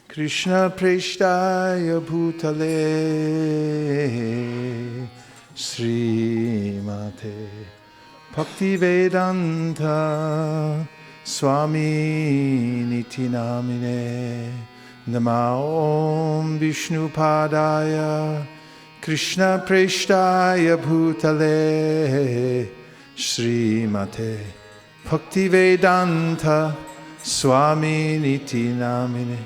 Krishna Preshtaya Bhutale Srimate Bhaktivedanta Swami Niti Namine Nama Om Vishnu Padaya Krishna Preshtaya Bhutale Srimate Bhaktivedanta Swami Niti Namine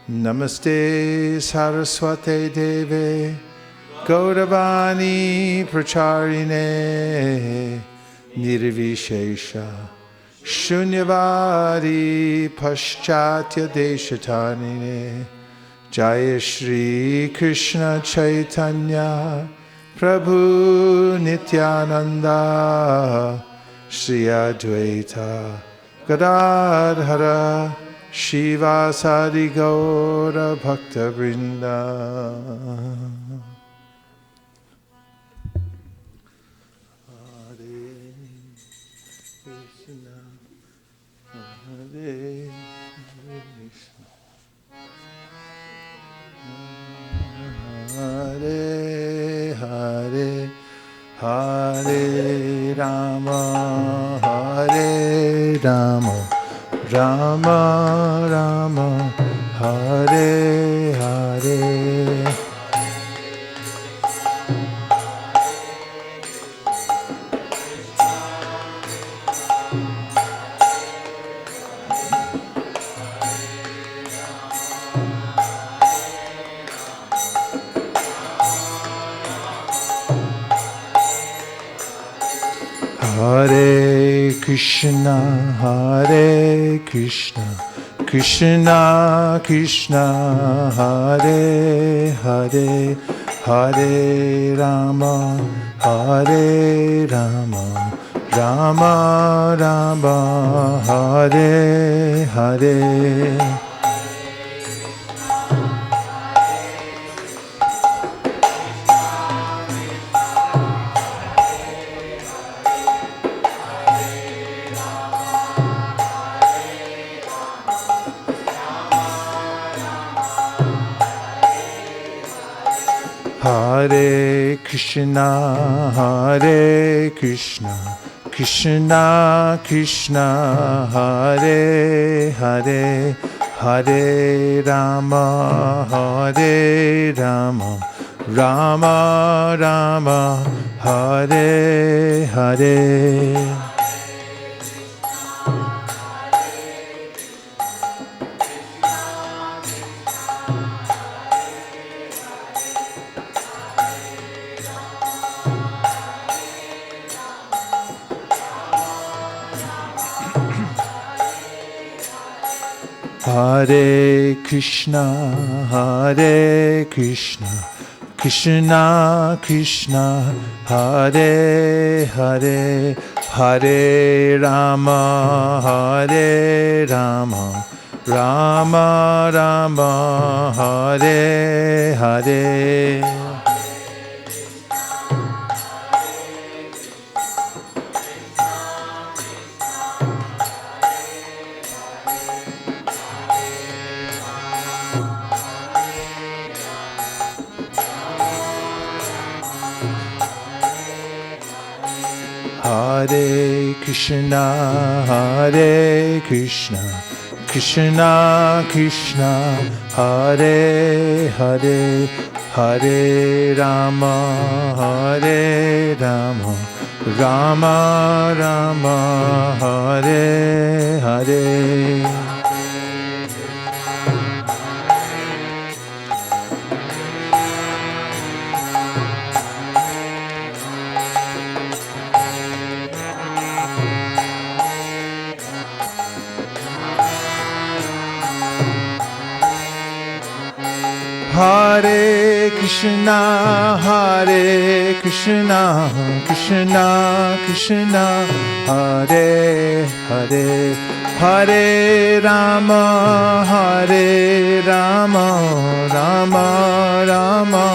Namaste Saraswate Deve Gauravani Pracharine Nirvishesha Shunyavadi Paschatya Deshatarine Jaya Shri Krishna Chaitanya Prabhu Nityananda Shri Advaita Gadadhara Shiva Sadi Gaura Bhakta Vrinda. Hare Hare Hare Rama Hare Rama Rama Rama Hare Hare Hare Krishna, Hare Krishna, Krishna Krishna, Hare Hare, Hare Rama, Hare Rama, Rama Rama, Hare Hare. Hare Krishna, Hare Krishna, Krishna Krishna, Hare Hare, Hare Rama, Hare Rama, Rama Rama, Hare Hare. Hare Krishna, Hare Krishna, Krishna Krishna, Hare Hare, Hare Rama, Hare Rama, Rama Rama, Hare Hare. Hare Krishna, Hare Krishna, Krishna Krishna, Hare Hare, Hare Rama, Hare Rama, Rama Rama, Hare Hare. Hare Krishna, Hare Krishna, Krishna Krishna, Hare Hare, Hare Rama, Hare Rama, Rama Rama,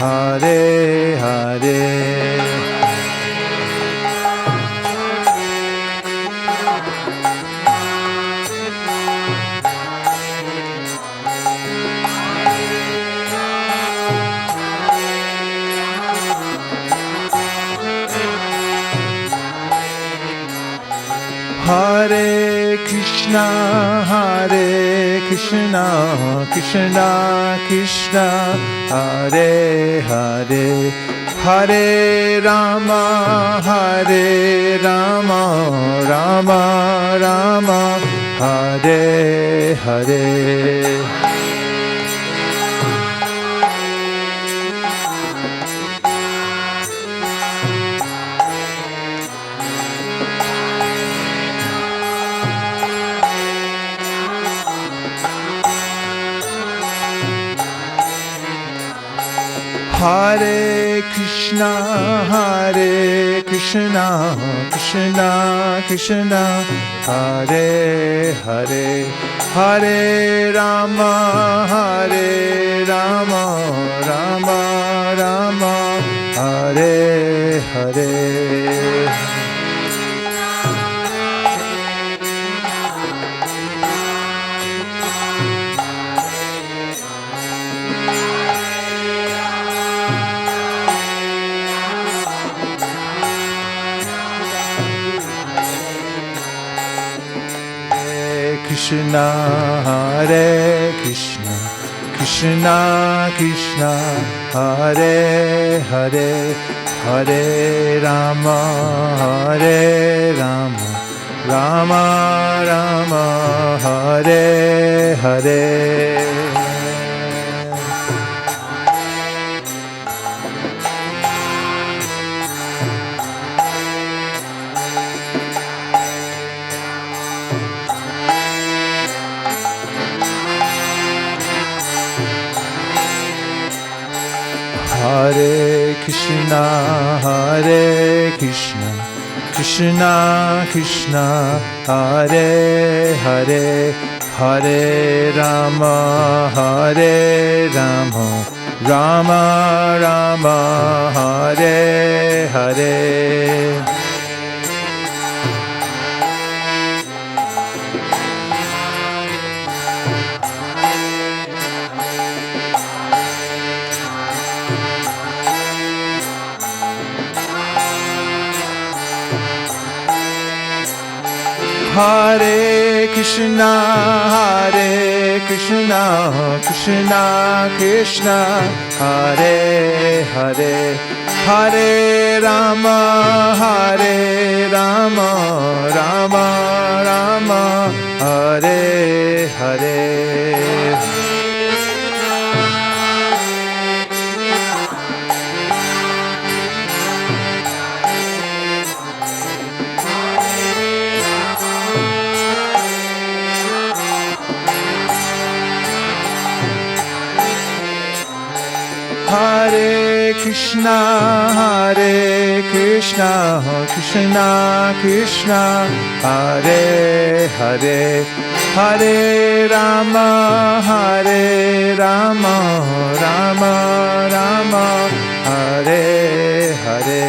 Hare Hare. Hare Krishna, Krishna Krishna, Hare Hare, Hare Rama, Rama Rama, Hare Hare. Hare Krishna, Krishna Krishna, Hare Hare, Hare Rama, Rama Rama, Hare Hare. Krishna, Hare Krishna, Krishna Krishna, Hare Hare, Hare Rama, Rama Rama, Hare Hare. Hare Krishna, Krishna Krishna, Hare Hare, Hare Rama, Rama Rama, Hare Hare. Hare Krishna, Krishna Krishna, Hare Hare, Hare Rama, Rama Rama, Hare Hare. Hare Krishna, Krishna Krishna, Hare Hare, Hare Rama, Rama Rama, Hare Hare.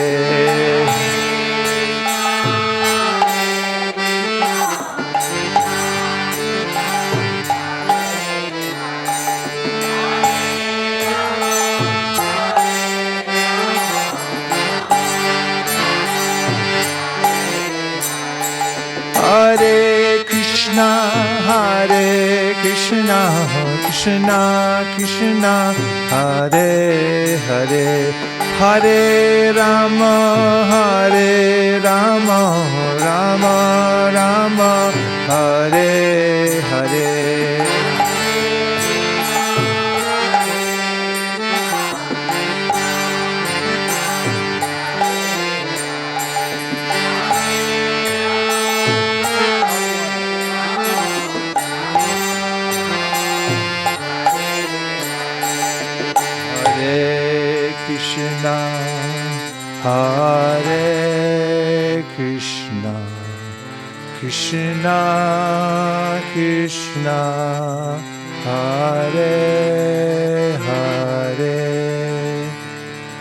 Hare Krishna, Krishna Krishna, Hare Hare, Hare Rama, Rama Rama, Hare Hare. Hare Krishna, Krishna Krishna, Hare Hare,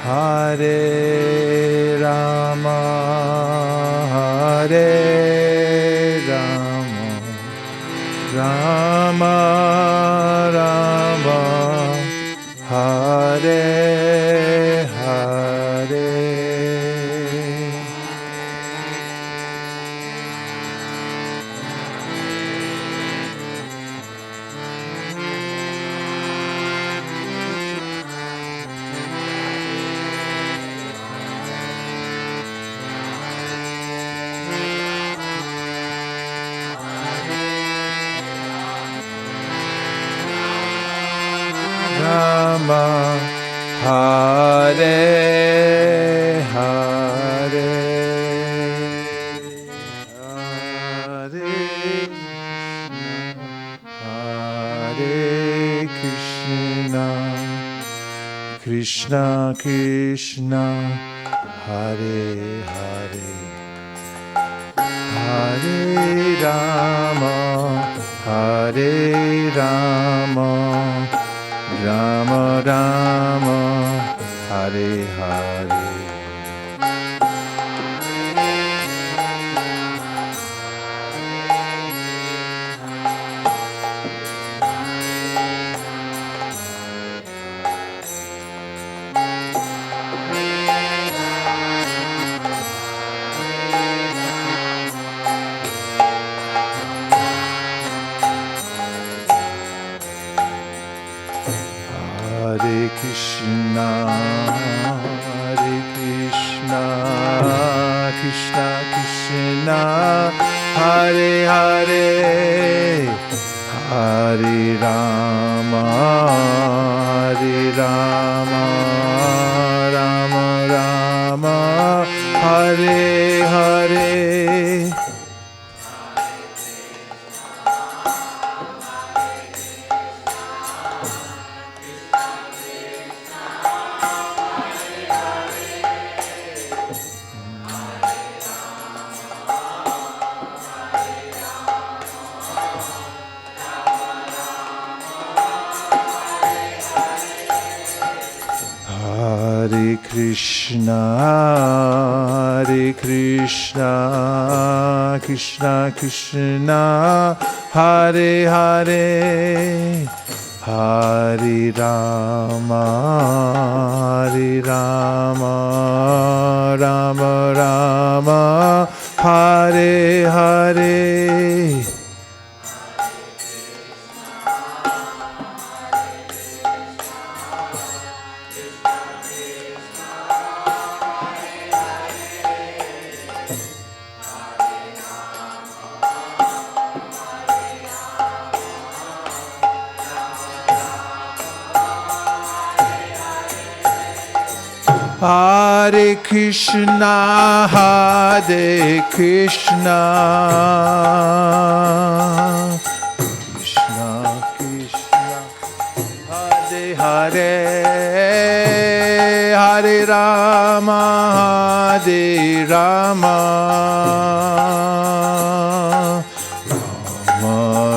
Hare Rama, Rama Rama, Hare Krishna Krishna, Hare Hare, Hare Rama, Hare Rama, Rama Rama, Hare Hare. Hare Krishna, Krishna Krishna, Hare Hare, Hare Rama, Rama Rama, Hare Hare. Hare Krishna, Krishna Krishna, Hare Hare, Hare Rama, Rama Rama, Hare Hare. Hare Krishna, Krishna Krishna, Hare Hare, Hare Rama, Rama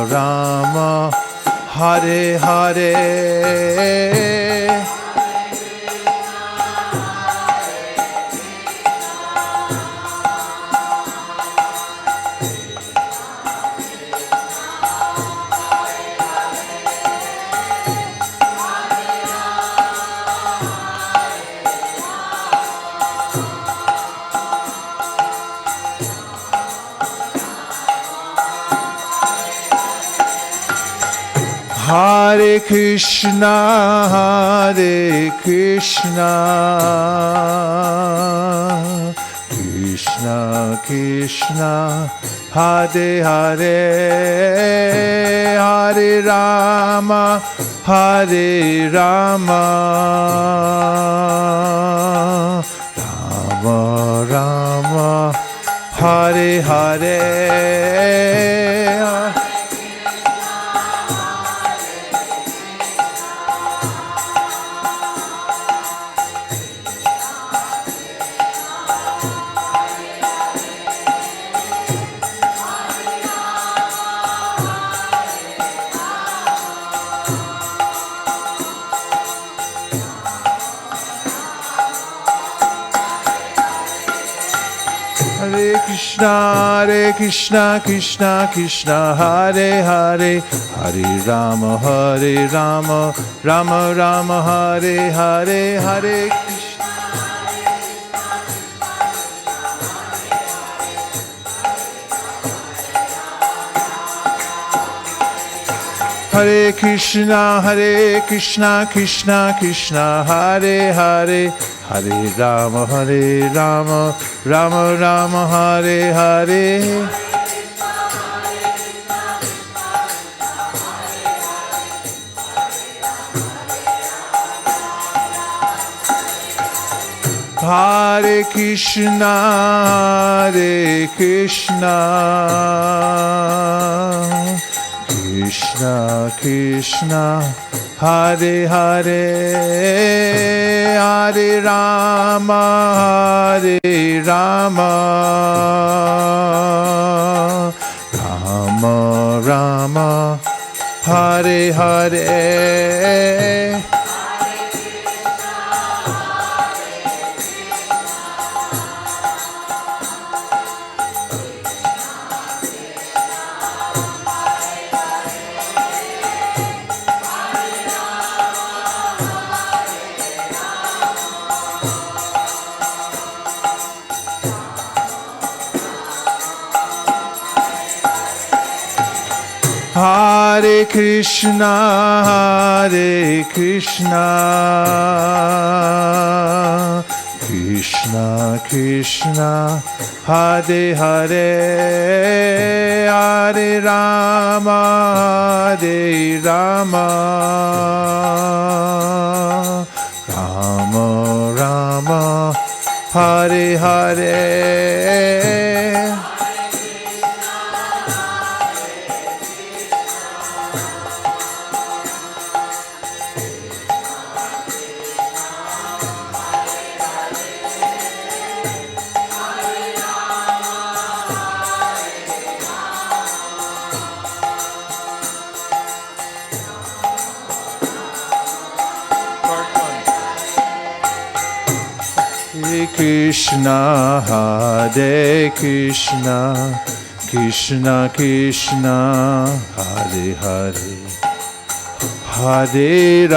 Rama, Hare Hare. Hare Krishna, Krishna Krishna, Hare Hare, Hare Rama, Rama Rama, Hare Hare. Hare Krishna, Krishna Krishna, Hare Hare, Hare Rama, Rama Rama, Hare Hare, Hare Krishna. Hare Krishna, Krishna Krishna, Hare Hare, Hare Rama, Rama Rama, Hare Hare. Hare Krishna, Krishna Krishna, Hare Hare, Hare Rama, Rama Rama, Hare Hare. Hare Krishna, Krishna Krishna, Hare Hare, Hare Rama, Rama Rama, Hare Hare. Krishna, Hare Krishna, Krishna Krishna, Hare Hare, Hare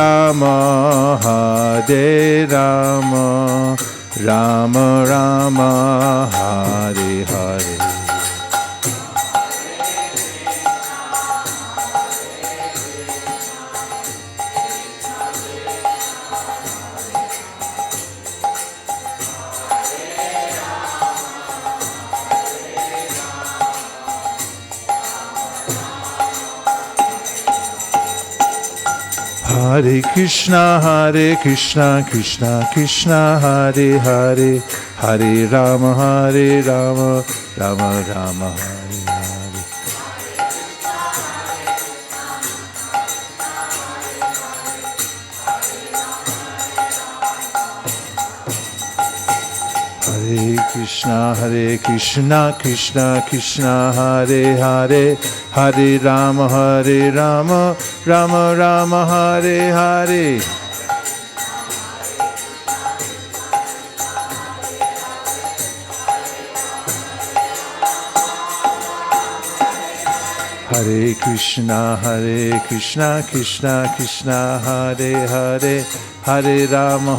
Rama, Rama Rama, Hare Hare. Hare Krishna, Krishna Krishna, Hare Hare, Hare Rama, Rama Rama, Hare Hare. Hare Krishna, Krishna Krishna, Hare Hare, Hare Rama, Rama Rama, Hare Hare. Hare Krishna, Krishna Krishna, Hare Hare, Hare Rama,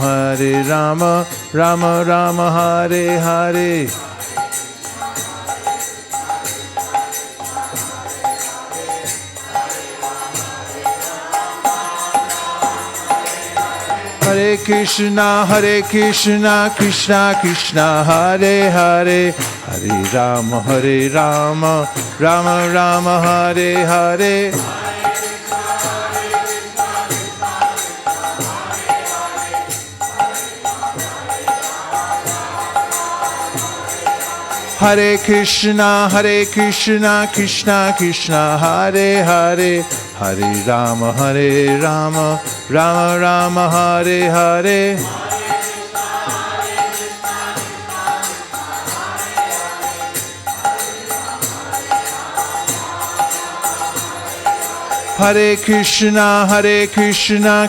Rama Rama, Hare Hare. Hare Krishna, Krishna Krishna, Hare Hare, Hare Rama, Rama Rama, Hare Hare. Hare Krishna, Krishna Krishna, Hare Hare, Hare Rama, Rama Rama, Hare Hare. Hare Krishna,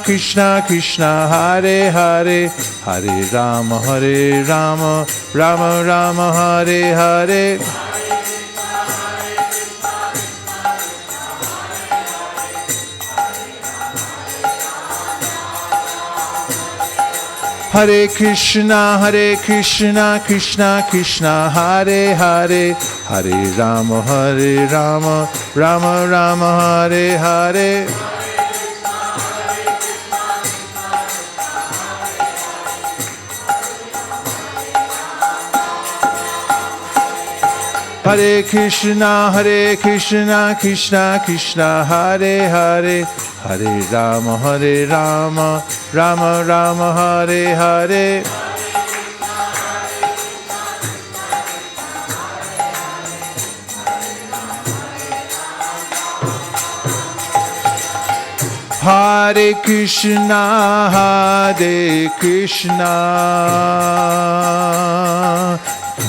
Krishna Krishna, Hare Hare, Hare Rama, Rama Rama, Hare Hare. Hare Krishna, Krishna Krishna, Hare Hare, Hare Rama, Rama Rama, Hare Hare. Hare Krishna, Krishna Krishna, Hare Hare, Hare Rama, Rama Rama, Hare Hare. Hare Krishna,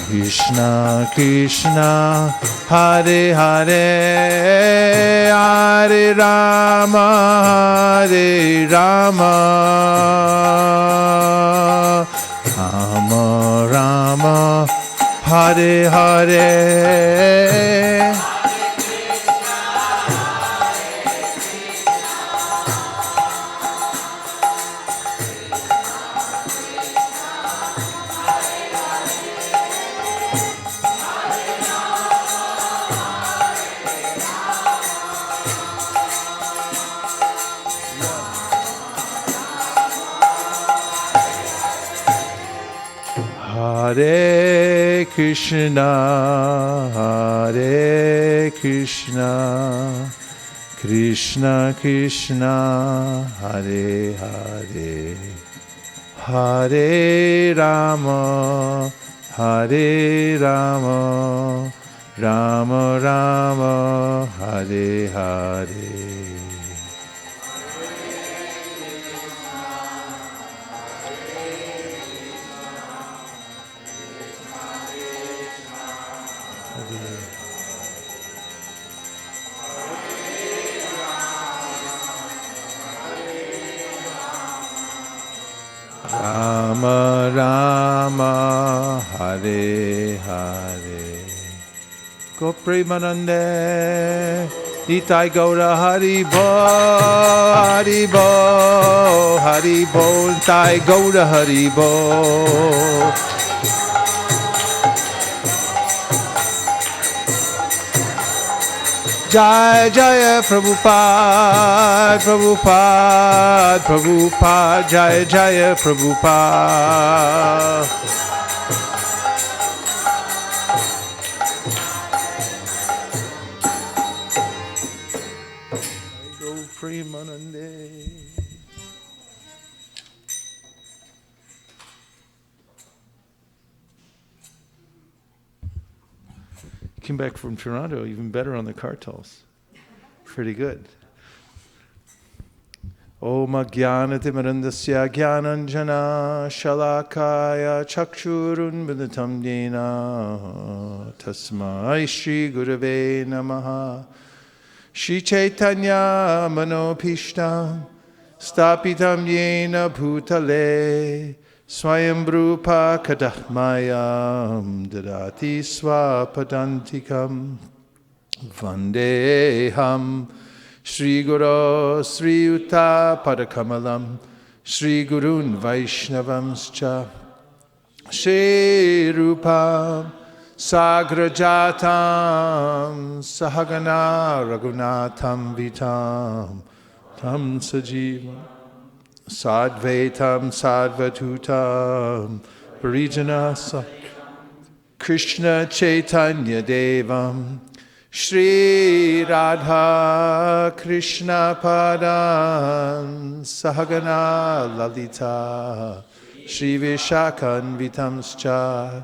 Krishna Krishna, Hare Hare, Hare Rama, Rama Rama, Hare Hare. Hare Krishna, Krishna Krishna, Hare Hare, Hare Rama, Rama Rama, Hare Hare. Rama Rama, Hare Hare. Go Premanande, Nitai Gaura Haribo, Haribo, Haribo, Nitai Gaura Haribo. Jai Jaya Prabhupada, Prabhupada, Prabhupada, Jai Jaya Prabhupada. Go Premanande. Came back from Toronto, even better on the car tolls. Pretty good. Om Jnanatimirandasya Jnananjana Shalakaya Chakshurun Viditam Dena Tasmai Shri Gurave Namaha Shri Chaitanya Manopishtam Stapitam Yena Bhutale Swayambrupa Kadahmayam Dadati Swapadantikam Vandeham Shri Guru Sri Uta Padakamalam Shri Gurun Vaishnavamscha Shri Rupam Sagrajatam Sahagana Raghunatham Vitam Tam Sajivam Sadvaitam Sadvatutam Parijana Krishna Chaitanya Devam Shri Radha Krishna Padan Sahagana Lalita Shri Vishakan Vitamscha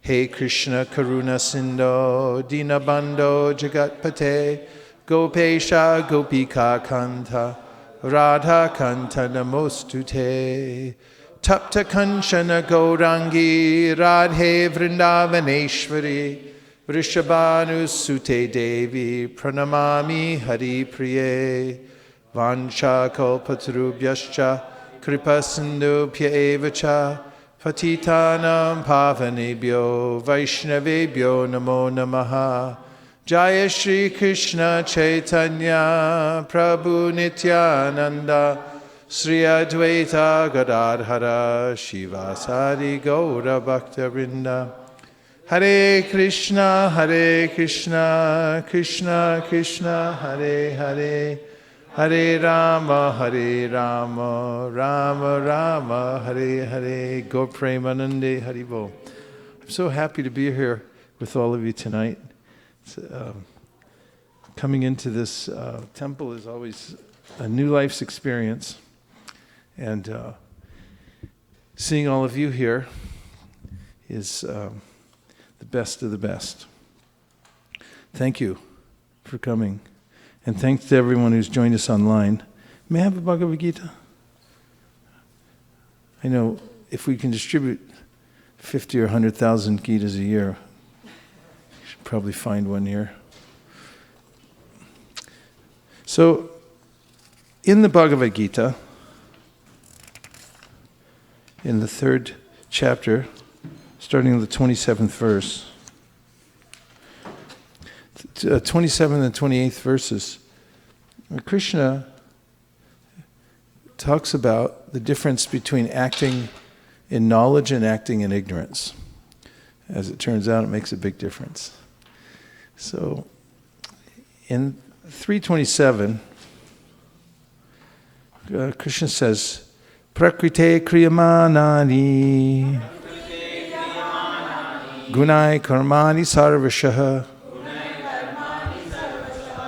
Hey Krishna Karuna Sindho Dinabando Jagatpate Gopesha Gopika Kanta Radha Kanta Namostute Tapta Kanchana Gaurangi Radhe Vrindavaneshwari Vrishabhanu Sute Devi Pranamami Hari Priye Vancha Kalpatarubhyascha Kripa Sindhubhya Evacha Patitanam Pavanebhyo Vaishnavebhyo Namo Namaha Jaya Shri Krishna Chaitanya Prabhu Nityananda Sri Advaita Gadadhara Shivasari Gaura Bhakta-vrinda Hare Krishna Krishna Krishna Hare Hare Hare Rama Rama Rama Hare Hare Gaur Premanande Haribo. I'm so happy to be here with all of you tonight. Coming into this temple is always a new life's experience, and seeing all of you here is the best of the best. Thank you for coming, and thanks to everyone who's joined us online. May I have a Bhagavad Gita? I know if we can distribute 50 or 100,000 Gitas a year, we should probably find one here. So, in the Bhagavad Gita, in the 3rd chapter, starting with the 27th verse, 27th and 28th verses, Krishna talks about the difference between acting in knowledge and acting in ignorance. As it turns out, it makes a big difference. So, in 327, Krishna says, Prakrite kriyamanani gunai karmani sarvashaha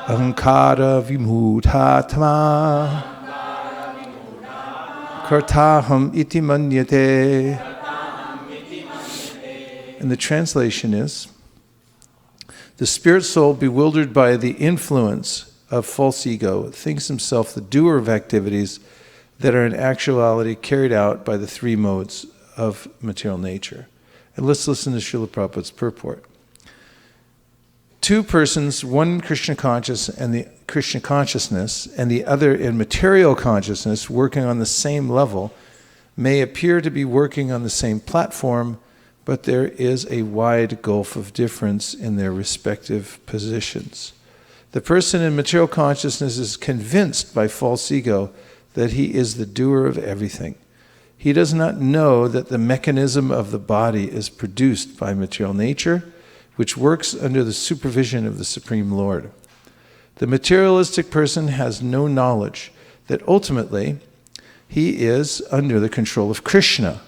ahankara vimudhatma kartaham iti manyate. And the translation is, the spirit soul, bewildered by the influence of false ego, thinks himself the doer of activities that are in actuality carried out by the 3 modes of material nature. And let's listen to Srila Prabhupada's purport. 2 persons, one Krishna conscious and the Krishna consciousness, and the other in material consciousness, working on the same level, may appear to be working on the same platform, but there is a wide gulf of difference in their respective positions. The person in material consciousness is convinced by false ego that he is the doer of everything. He does not know that the mechanism of the body is produced by material nature, which works under the supervision of the Supreme Lord. The materialistic person has no knowledge that ultimately he is under the control of Krishna.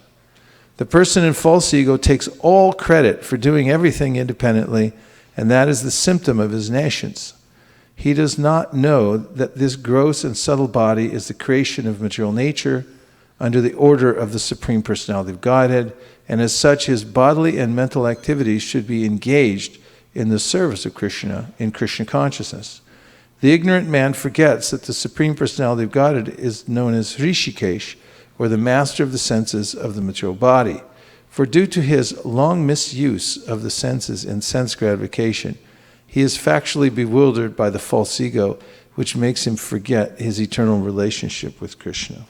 The person in false ego takes all credit for doing everything independently, and that is the symptom of his nations. He does not know that this gross and subtle body is the creation of material nature under the order of the Supreme Personality of Godhead, and as such his bodily and mental activities should be engaged in the service of Krishna in Krishna consciousness. The ignorant man forgets that the Supreme Personality of Godhead is known as Rishikesh, or the master of the senses of the material body. For due to his long misuse of the senses in sense gratification, he is factually bewildered by the false ego, which makes him forget his eternal relationship with Krishna.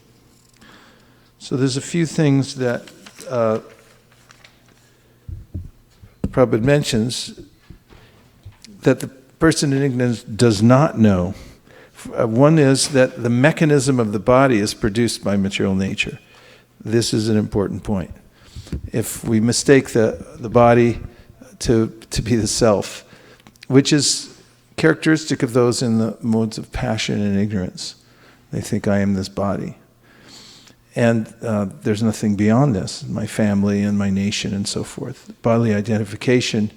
So there's a few things that Prabhupada mentions that the person in ignorance does not know. One is that the mechanism of the body is produced by material nature. This is an important point. If we mistake the body to be the self, which is characteristic of those in the modes of passion and ignorance, they think I am this body. And there's nothing beyond this, my family and my nation and so forth. Bodily identification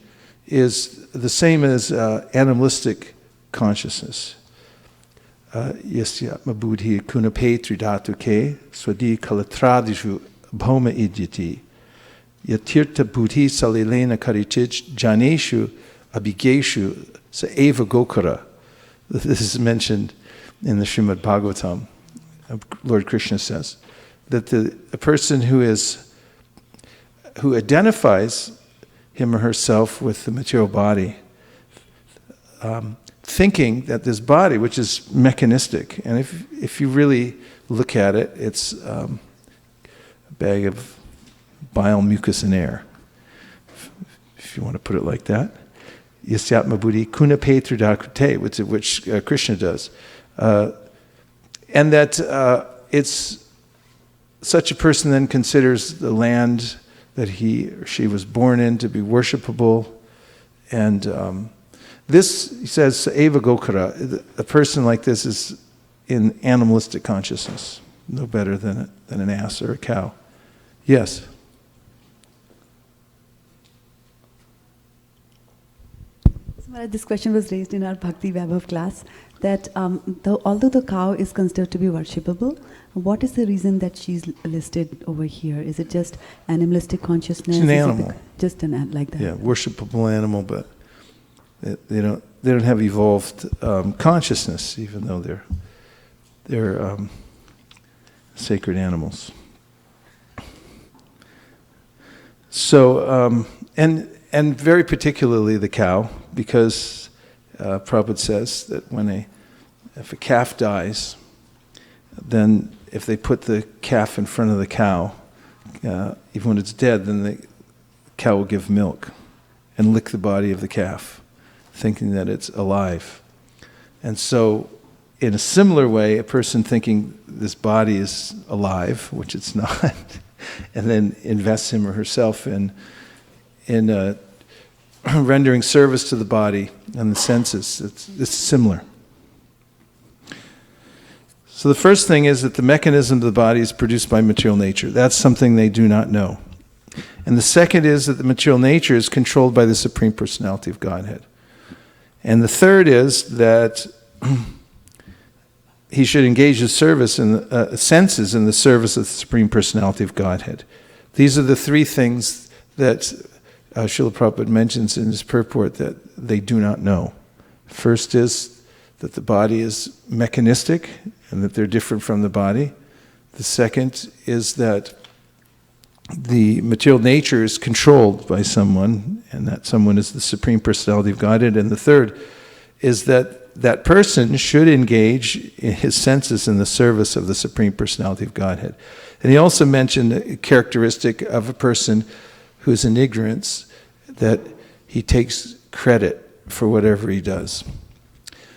is the same as animalistic consciousness. Yasyatma buddhi kunape tridhatuke swadi kalatradishu bhoma idyati yatirtha buddhi salilena karichij janeshu abhigeshu sa eva gokara. This is mentioned in the Srimad Bhagavatam. Lord Krishna says that a person who identifies him or herself with the material body, thinking that this body, which is mechanistic, and if you really look at it, it's a bag of bile, mucus, and air, if you want to put it like that. Yasyatma buddhi kunape tridhakute, which Krishna does. And that it's such a person then considers the land that he or she was born in to be worshipable. And this, he says, eva gokara, a person like this is in animalistic consciousness, no better than an ass or a cow. Yes? This question was raised in our Bhakti Vaibhav class, that although the cow is considered to be worshipable, what is the reason that she's listed over here? Is it just animalistic consciousness? It's an animal. Just like that? Yeah, worshipable animal, but they don't have evolved consciousness, even though they're sacred animals. So, and very particularly the cow, because Prabhupada says that if a calf dies, then if they put the calf in front of the cow, even when it's dead, then the cow will give milk and lick the body of the calf, thinking that it's alive. And so, in a similar way, a person thinking this body is alive, which it's not, and then invests him or herself in rendering service to the body and the senses, it's similar. So the first thing is that the mechanism of the body is produced by material nature. That's something they do not know. And the second is that the material nature is controlled by the Supreme Personality of Godhead. And the third is that he should engage his service in the senses in the service of the Supreme Personality of Godhead. These are the three things that Srila Prabhupada mentions in his purport that they do not know. First is that the body is mechanistic and that they're different from the body. The second is that the material nature is controlled by someone, and that someone is the Supreme Personality of Godhead. And the third is that that person should engage in his senses in the service of the Supreme Personality of Godhead. And he also mentioned a characteristic of a person who's in ignorance, that he takes credit for whatever he does.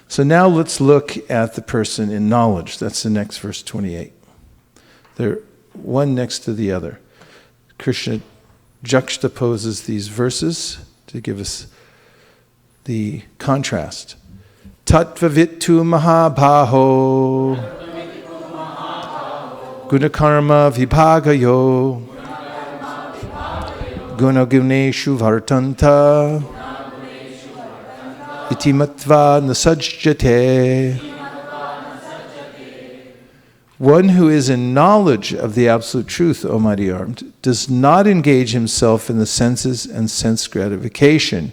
So now let's look at the person in knowledge. That's the next verse 28. They're one next to the other. Krishna juxtaposes these verses to give us the contrast. Tattvavitu mahabhaho gunakarma vibhagayo gunaguneshu vartanta itimatva nasajjate. One who is in knowledge of the absolute truth, O mighty armed, does not engage himself in the senses and sense gratification,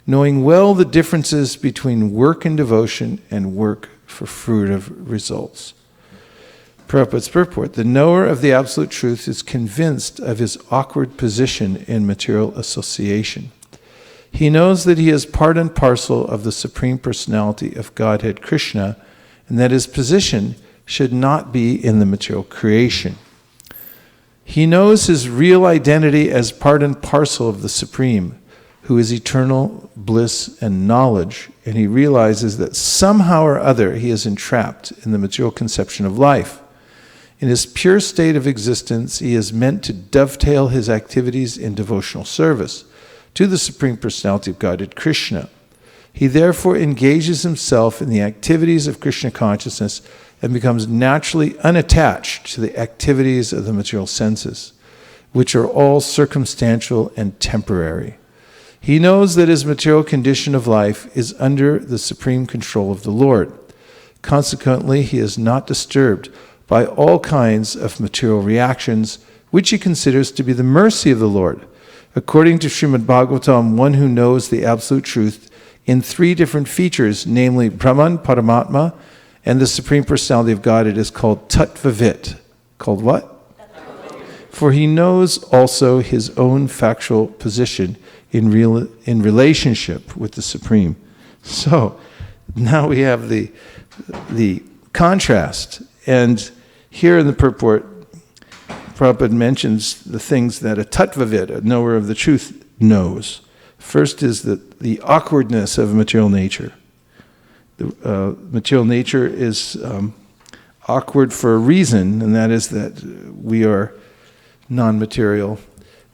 knowing well the differences between work and devotion and work for fruitive results. Prabhupada's purport: the knower of the absolute truth is convinced of his awkward position in material association. He knows that he is part and parcel of the Supreme Personality of Godhead Krishna, and that his position should not be in the material creation. He knows his real identity as part and parcel of the Supreme, who is eternal bliss and knowledge, and he realizes that somehow or other he is entrapped in the material conception of life. In his pure state of existence, he is meant to dovetail his activities in devotional service to the Supreme Personality of Godhead Krishna. He therefore engages himself in the activities of Krishna consciousness and becomes naturally unattached to the activities of the material senses, which are all circumstantial and temporary. He knows that his material condition of life is under the supreme control of the Lord. Consequently, he is not disturbed by all kinds of material reactions, which he considers to be the mercy of the Lord. According to Srimad Bhagavatam, one who knows the absolute truth in three different features, namely Brahman, Paramatma, and the Supreme Personality of Godhead, is called Tattvavit. Called what? For he knows also his own factual position in relationship with the Supreme. So now we have the contrast. And here in the purport, Prabhupada mentions the things that a tattvavit, a knower of the truth, knows. First is the awkwardness of material nature. The material nature is awkward for a reason, and that is that we are non-material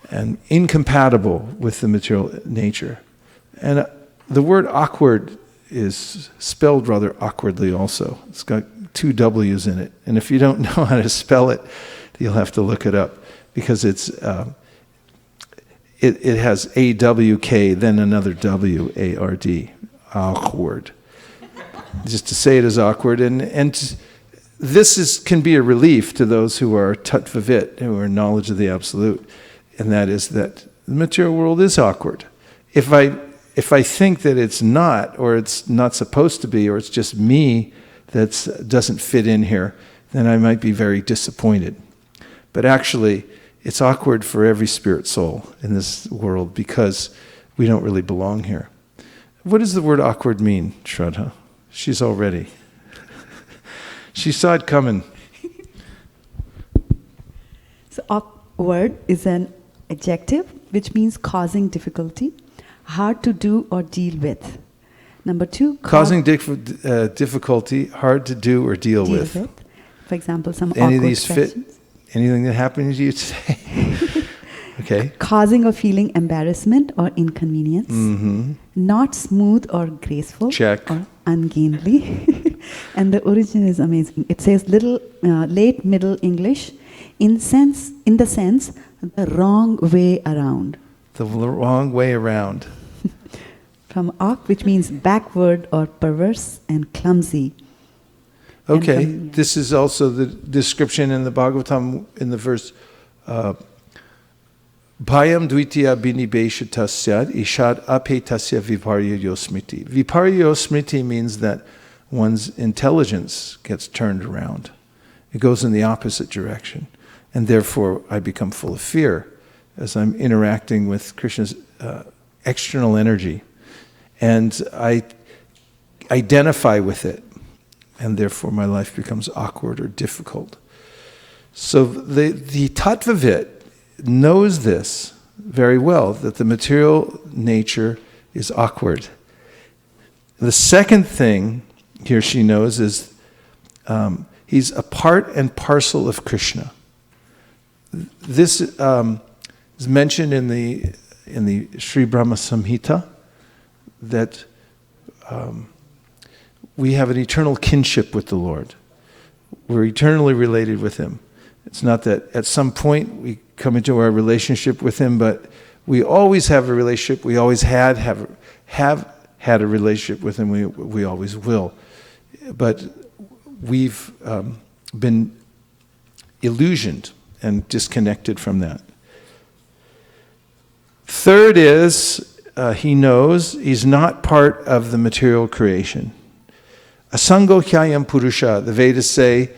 and incompatible with the material nature. And the word awkward is spelled rather awkwardly also. It's got two W's in it. And if you don't know how to spell it, you'll have to look it up, because it has A-W-K, then another W-A-R-D, awkward. Just to say it is awkward. And this can be a relief to those who are tattvavit, who are in knowledge of the Absolute, and that is that the material world is awkward. If I think that it's not, or it's not supposed to be, or it's just me, that doesn't fit in here, then I might be very disappointed. But actually, it's awkward for every spirit soul in this world because we don't really belong here. What does the word awkward mean, Shraddha? She's all ready. She saw it coming. So awkward is an adjective which means causing difficulty, hard to do or deal with. Number 2, Causing difficulty, hard to do or deal with. For example, some Any of awkward these questions. fit? Anything that happened to you today? Okay. Causing or feeling embarrassment or inconvenience. Mm-hmm. Not smooth or graceful. Check. Or ungainly. And the origin is amazing. It says late Middle English, in the sense, the wrong way around. The wrong way around. From awk, which means backward or perverse and clumsy. Okay, And this is also the description in the Bhagavatam in the verse Bhayam dvitiya binibeshatasya ishad apetasya viparyo smriti. Viparyo smriti means that one's intelligence gets turned around. It goes in the opposite direction. And therefore, I become full of fear as I'm interacting with Krishna's external energy. And I identify with it. And therefore, my life becomes awkward or difficult. So the Tattvavit knows this very well, that the material nature is awkward. The second thing here she knows is he's a part and parcel of Krishna. This is mentioned in the Sri Brahma Samhita, that we have an eternal kinship with the Lord. We're eternally related with Him. It's not that at some point we come into our relationship with Him, but we always have a relationship. We always have had a relationship with Him. We always will. But we've been illusioned and disconnected from that. Third is, he knows he's not part of the material creation. Asango Hyayam Purusha, the Vedas say,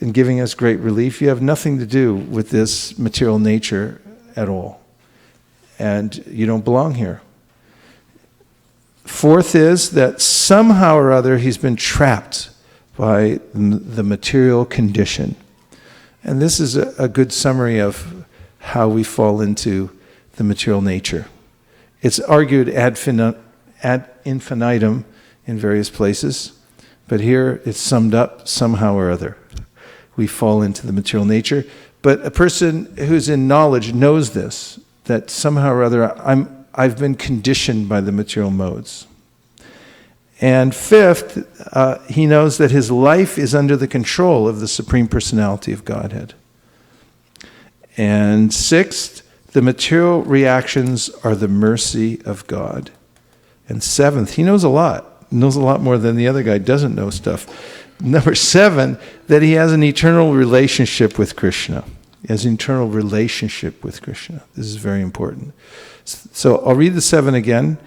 in giving us great relief, you have nothing to do with this material nature at all. And you don't belong here. Fourth is that somehow or other he's been trapped by the material condition. And this is a good summary of how we fall into the material nature. It's argued ad infinitum in various places, but here it's summed up somehow or other. We fall into the material nature. But a person who's in knowledge knows this, that somehow or other I've been conditioned by the material modes. And fifth, he knows that his life is under the control of the Supreme Personality of Godhead. And sixth, the material reactions are the mercy of God. And seventh, he knows a lot. Knows a lot more than the other guy doesn't know stuff. Number 7, that he has an eternal relationship with Krishna. He has an eternal relationship with Krishna. This is very important. So I'll read the 7 again.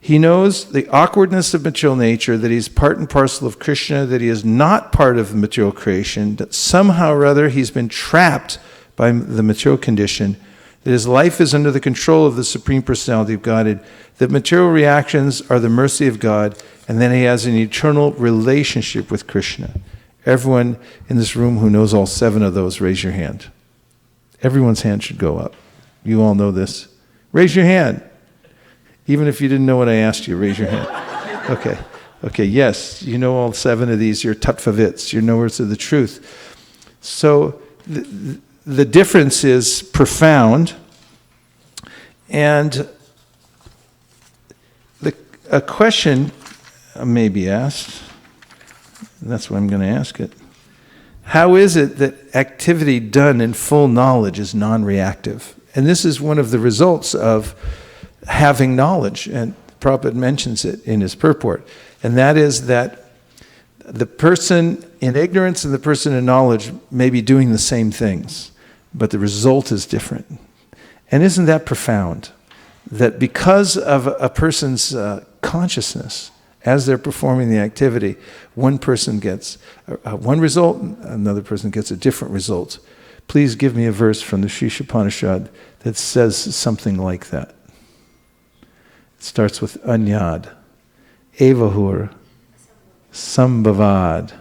He knows the awkwardness of material nature, that he's part and parcel of Krishna, that he is not part of the material creation, that somehow or other he's been trapped by the material condition, that his life is under the control of the Supreme Personality of Godhead, that material reactions are the mercy of God, and then he has an eternal relationship with Krishna. Everyone in this room who knows all 7 of those, raise your hand. Everyone's hand should go up. You all know this. Raise your hand. Even if you didn't know what I asked you, raise your hand. Okay, yes, you know all 7 of these. You're tattvavits. You're knowers of the truth. So the difference is profound. And a question may be asked, and that's why I'm going to ask it. How is it that activity done in full knowledge is non-reactive? And this is one of the results of having knowledge, and Prabhupada mentions it in his purport. And that is that the person in ignorance and the person in knowledge may be doing the same things, but the result is different. And isn't that profound? That because of a person's consciousness, As they're performing the activity, one person gets one result, another person gets a different result. Please give me a verse from the Shishopanishad that says something like that. It starts with anyad, evahur, sambhavad.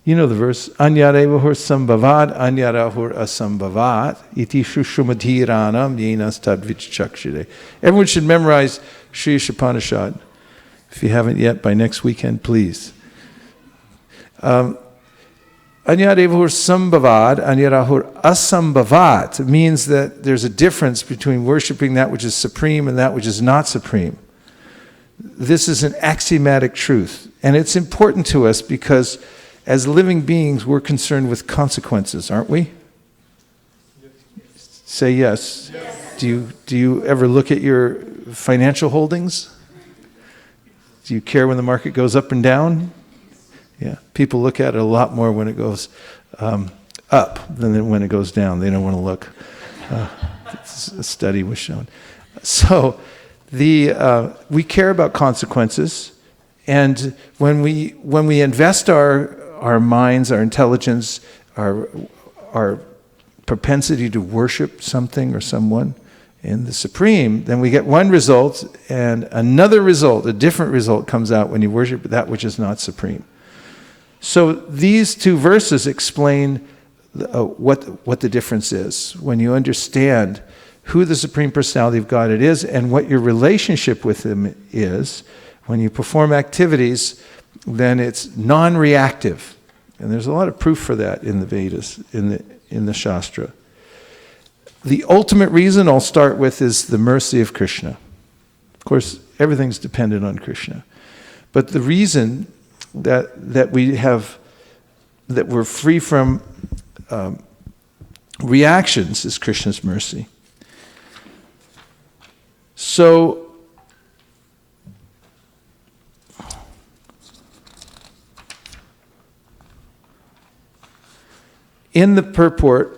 You know the verse, anyad evahur sambhavad, anyad ahur asambhavat, iti shushumadhiranam yenas tadvichakshire. Everyone should memorize Shishopanishad. If you haven't yet, by next weekend, please. Anyad evahur sambhavad, anyad ahur asambhavat means that there's a difference between worshiping that which is supreme and that which is not supreme. This is an axiomatic truth. And it's important to us because as living beings, we're concerned with consequences, aren't we? Say yes. Yes. Do you ever look at your financial holdings? Do you care when the market goes up and down? Yeah, people look at it a lot more when it goes up than when it goes down. They don't want to look. A study was shown. So we care about consequences, and when we invest our minds, our intelligence, our propensity to worship something or someone in the Supreme, then we get one result, and another result, a different result comes out when you worship that which is not supreme. So these two verses explain what the difference is. When you understand who the Supreme Personality of Godhead is and what your relationship with Him is, when you perform activities, then it's non-reactive. And there's a lot of proof for that in the Vedas, in the Shastra. The ultimate reason I'll start with is the mercy of Krishna. Of course, everything's dependent on Krishna. But the reason that we're free from reactions is Krishna's mercy. So, in the purport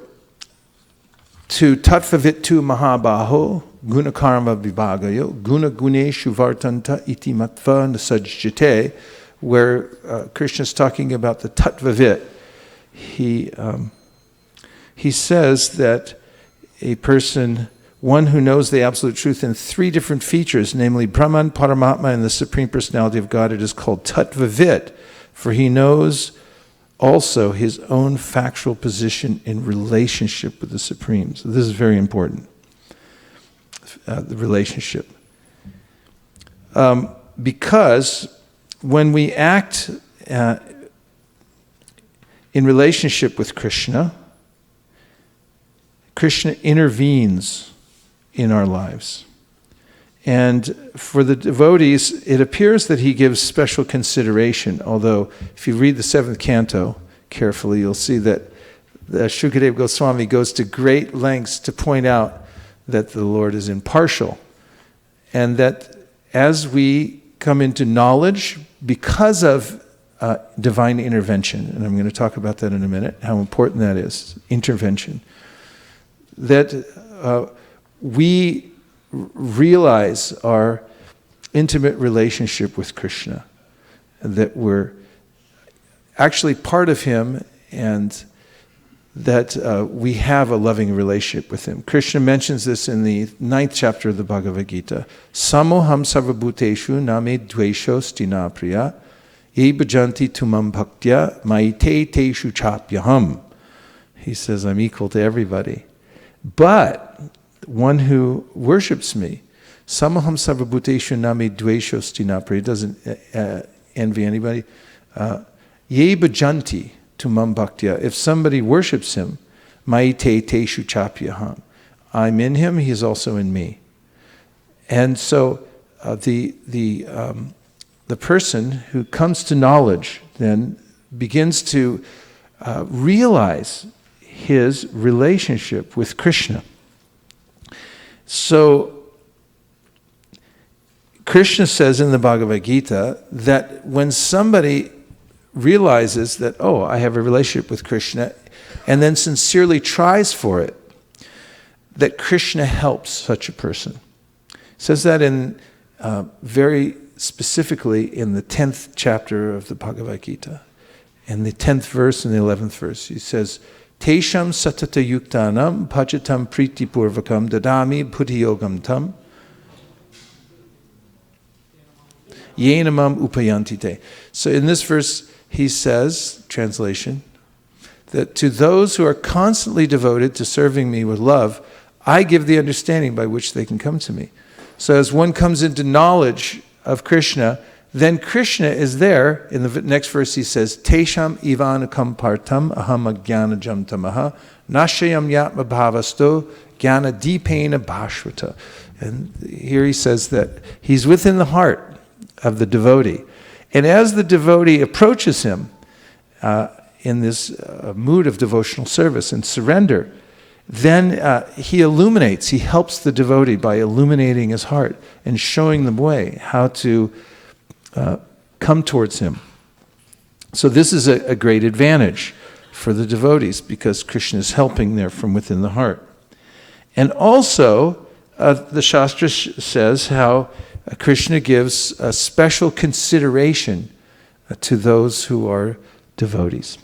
to Tattvavittu Mahabaho, Gunakarma Vibhagayo, Guna Guneshu Vartanta Iti Matva Nasajjate, where Krishna is talking about the Tattvavit, he says that a person, one who knows the absolute truth in three different features, namely Brahman, Paramatma, and the Supreme Personality of God, it is called Tattvavit, for he knows also his own factual position in relationship with the Supreme. So this is very important, the relationship. Because when we act in relationship with Krishna, Krishna intervenes in our lives. And for the devotees, it appears that he gives special consideration, although if you read the 7th canto carefully, you'll see that Shukadeva Goswami goes to great lengths to point out that the Lord is impartial, and that as we come into knowledge because of divine intervention, and I'm going to talk about that in a minute, how important that is, intervention, that we realize our intimate relationship with Krishna, that we're actually part of Him, and that we have a loving relationship with Him. Krishna mentions this in the 9th chapter of the Bhagavad Gita. Samoham sarvabhuteshu name dvesho stina priya ye bhajanti tumam bhaktya maite teshu chapyaham. He says, I'm equal to everybody. But one who worships me, Samoham sarvabhuteshu name dvesho stina priya, doesn't envy anybody. Ye bhajanti tumam bhaktya. If somebody worships him, maite teshu chapyaham. I'm in him, he is also in me. And so the person who comes to knowledge then begins to realize his relationship with Krishna. So Krishna says in the Bhagavad Gita that when somebody realizes that, oh, I have a relationship with Krishna, and then sincerely tries for it, that Krishna helps such a person. He says that in very specifically in the 10th chapter of the Bhagavad Gita. In the 10th verse and the 11th verse, he says, Tesham satata yuktanam pachatam priti purvakam dadami buddhi yogam tam yenamam upayantite. So in this verse, he says, translation, that to those who are constantly devoted to serving me with love, I give the understanding by which they can come to me. So as one comes into knowledge of Krishna, then Krishna is there. In the next verse he says, Tesham ivanakam partam aham agyanajam tamaha nashayam yatma bhavasto gyana dipena bhashvata. And here he says that he's within the heart of the devotee. And as the devotee approaches him in this mood of devotional service and surrender, then he illuminates, he helps the devotee by illuminating his heart and showing them way how to come towards him. So this is a great advantage for the devotees because Krishna is helping there from within the heart. And also, the Shastra says how Krishna gives a special consideration to those who are devotees.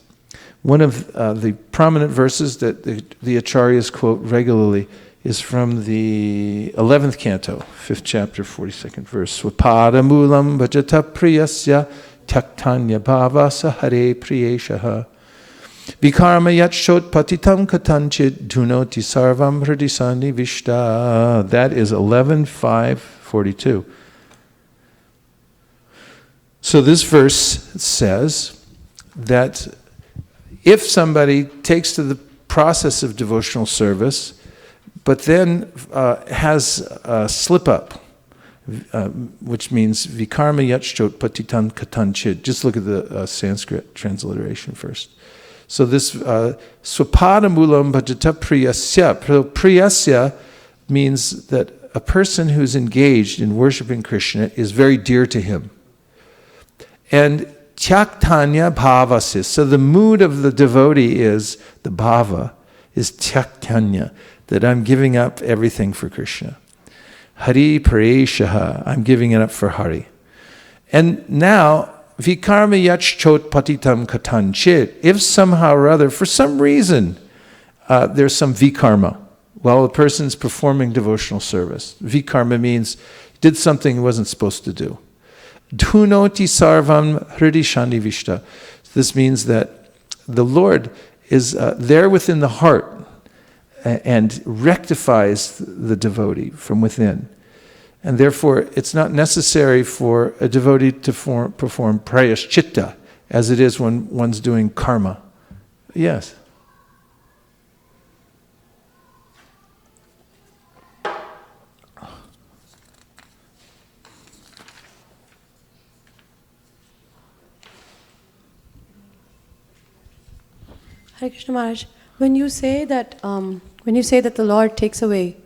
One of the prominent verses that the Acharyas quote regularly is from the 11th canto, 5th chapter, 42nd verse. Swapada mulam bhajata priyasya tyaktanya bhavasa hare priyeshaha vikarma yat shot patitam katanchit dhunoti sarvam hridisani vishta. That is 11.5.42. So this verse says that if somebody takes to the process of devotional service, but then has a slip-up, which means vikarma yachchot patitan katanchid. Just look at the Sanskrit transliteration first. So this swapada mulam bhajata priyasya. Priyasya means that a person who's engaged in worshiping Krishna is very dear to him. And tyaktanya bhavasis. So the mood of the devotee is, the bhava is tyaktanya, that I'm giving up everything for Krishna. Hari Pareshaha, I'm giving it up for Hari. And now, vikarma yachchot patitam katanchit, if somehow or other, for some reason, there's some vikarma, while a person's performing devotional service. Vikarma means he did something he wasn't supposed to do. Dhunoti sarvam hridishani vishta. This means that the Lord is there within the heart and rectifies the devotee from within. And therefore, it's not necessary for a devotee to perform prayaschitta, as it is when one's doing karma. Yes? Hare Krishna Maharaj, when you say that the Lord takes away,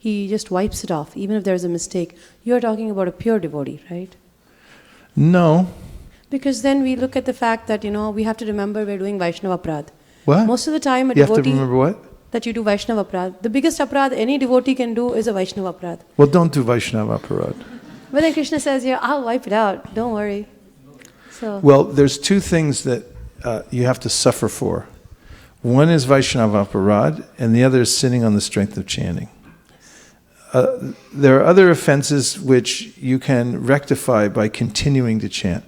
He just wipes it off, even if there is a mistake, you are talking about a pure devotee, right? No. Because then we look at the fact that, we have to remember we're doing Vaishnava Aprad. What? Most of the time a You devotee... have to remember what? That you do Vaishnava Aprad. The biggest Aprad any devotee can do is a Vaishnava Aprad. Well, don't do Vaishnava Aparad. But then Krishna says, I'll wipe it out, don't worry. So. Well, there's two things that you have to suffer for. One is Vaishnava Aparad, and the other is sinning on the strength of chanting. There are other offenses which you can rectify by continuing to chant.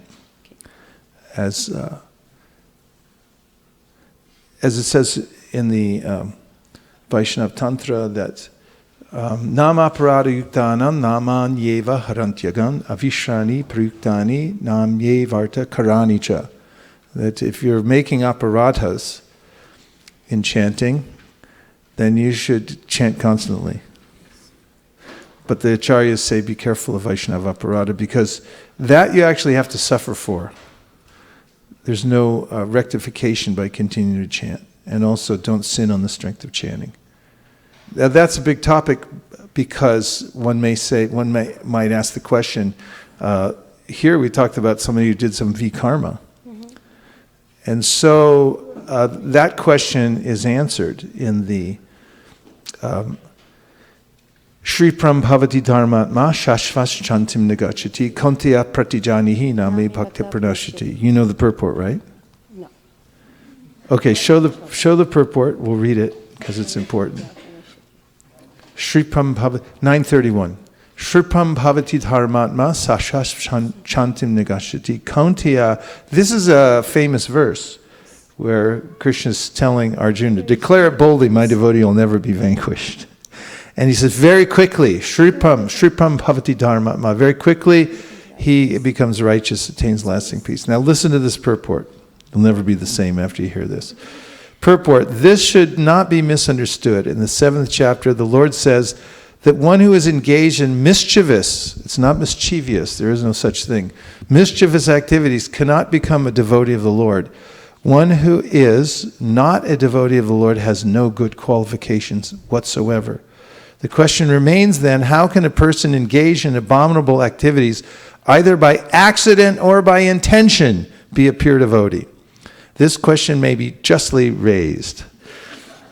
As it says in the Vaishnava Tantra that Nama Aparada Yuktanam Naman Yeva Harantyagan Avishrani Prayuktani Nam Yevarta Karanicha. That if you're making aparadhas in chanting, then you should chant constantly. But the acharyas say be careful of Vaishnava Aparada because that you actually have to suffer for. There's no rectification by continuing to chant. And also don't sin on the strength of chanting. That's a big topic because one might ask the question, here we talked about somebody who did some vikarma. And so that question is answered in the Shri Prambhavati Dharmatma Shashvas Chantim Nagachati Kontya Pratijanihi Name Bhakti Pranashati. You know the purport, right? No. Okay, show the purport. We'll read it because it's important. Shri Prambhavati 931. Shri Prambhavati Dharmatma Shashvas Chantim Nagachati Kontya. This is a famous verse where Krishna is telling Arjuna, declare it boldly, my devotee will never be vanquished. And he says, very quickly, Shripam Bhavati Dharmatma, very quickly he becomes righteous, attains lasting peace. Now listen to this purport. You'll never be the same after you hear this. Purport, this should not be misunderstood. In the 7th chapter, the Lord says that one who is engaged in mischievous, it's not mischievous, there is no such thing, mischievous activities cannot become a devotee of the Lord. One who is not a devotee of the Lord has no good qualifications whatsoever. The question remains then, how can a person engage in abominable activities, either by accident or by intention, be a pure devotee? This question may be justly raised.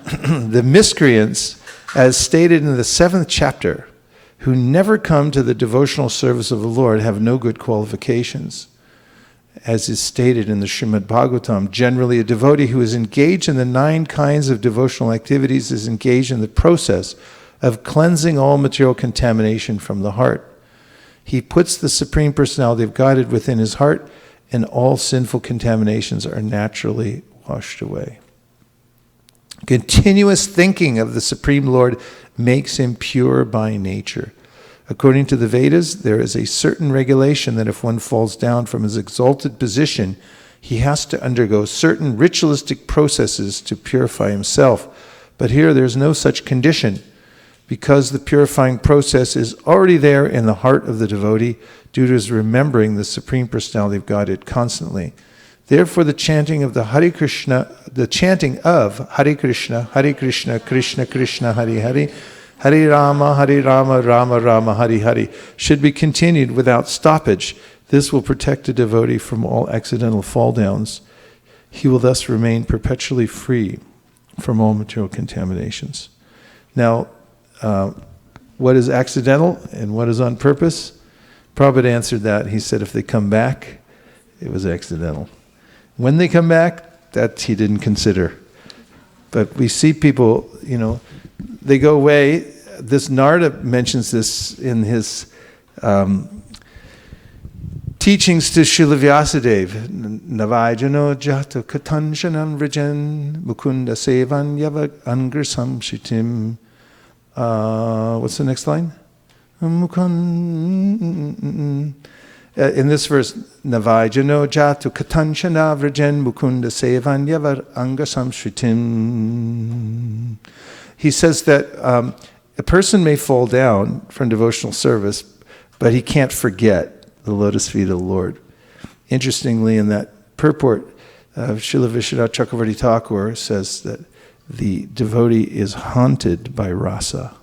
The miscreants, as stated in the 7th chapter, who never come to the devotional service of the Lord have no good qualifications. As is stated in the Srimad Bhagavatam, generally a devotee who is engaged in the 9 kinds of devotional activities is engaged in the process of cleansing all material contamination from the heart. He puts the Supreme Personality of Godhead within his heart, and all sinful contaminations are naturally washed away. Continuous thinking of the Supreme Lord makes him pure by nature. According to the Vedas, there is a certain regulation that if one falls down from his exalted position, he has to undergo certain ritualistic processes to purify himself. But here there's no such condition, because the purifying process is already there in the heart of the devotee due to his remembering the Supreme Personality of Godhead constantly. Therefore, the chanting of Hare Krishna, Krishna Krishna, Hare Hare, Hare Rama, Rama Rama, Hare Hare, should be continued without stoppage. This will protect a devotee from all accidental fall downs. He will thus remain perpetually free from all material contaminations. Now, what is accidental and what is on purpose? Prabhupada answered that. He said if they come back, it was accidental. When they come back, that he didn't consider. But we see people, they go away. This Narada mentions this in his teachings to Srila Vyasadeva. Navajano jata katanshanam vrijan mukunda sevan yava angrisam shitim. What's the next line? In this verse, Navajano jatu katanshana vrajan mukunda sevan yavar angasam shritim. He says that a person may fall down from devotional service, but he can't forget the lotus feet of the Lord. Interestingly, in that purport, Srila Vishwanath Chakravarti Thakur says that the devotee is haunted by rasa.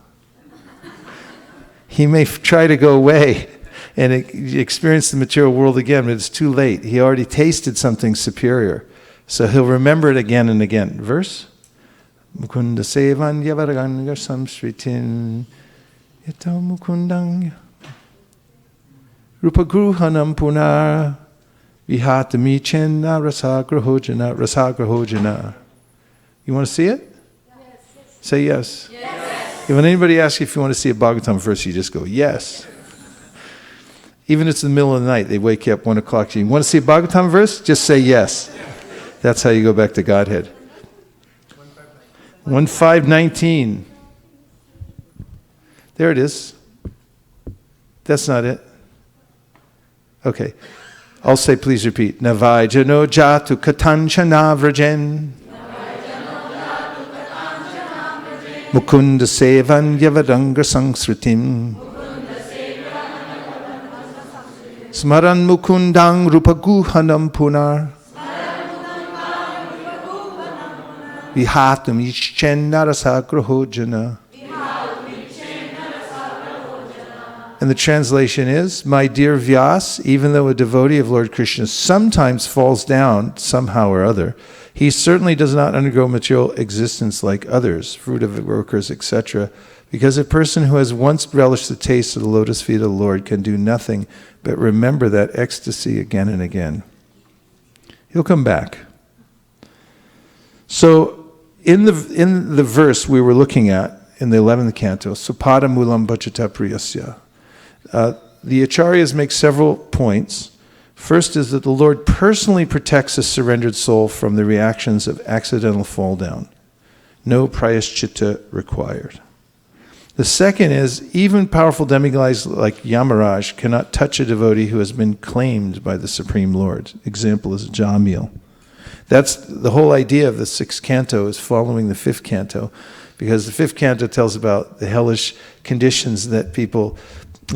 He may try to go away and experience the material world again, but it's too late. He already tasted something superior. So he'll remember it again and again. Verse? Mukunda sevan yavaraganga samsritin yata mukundang rupagruhanam punar vihatami chenna rasagrahojana. You want to see it? Yes. Say yes. Yes. When anybody asks you if you want to see a Bhagavatam verse, you just go, yes. Even if it's in the middle of the night, they wake you up 1 o'clock. You want to see a Bhagavatam verse? Just say yes. That's how you go back to Godhead. 1519. There it is. That's not it. Okay. I'll say, please repeat. Navajano jatu katanchana vrajen. Mukunda sevan yavadanga sangsritim. Smaran mukundang rupaguhanam punar. Vihatum ischenna rasagrahojana. And the translation is, my dear Vyas, even though a devotee of Lord Krishna sometimes falls down somehow or other, he certainly does not undergo material existence like others, fruit of workers, etc., Because a person who has once relished the taste of the lotus feet of the Lord can do nothing but remember that ecstasy again and again. He'll come back. So in the verse we were looking at in the 11th canto, Supada Mulam Bhajata Priyasya, the Acharyas make several points. First is that the Lord personally protects a surrendered soul from the reactions of accidental fall down. No prayaschitta required. The second is, even powerful demigods like Yamaraj cannot touch a devotee who has been claimed by the Supreme Lord. Example is Jamil. That's the whole idea of the 6th canto, is following the 5th canto, because the 5th canto tells about the hellish conditions that people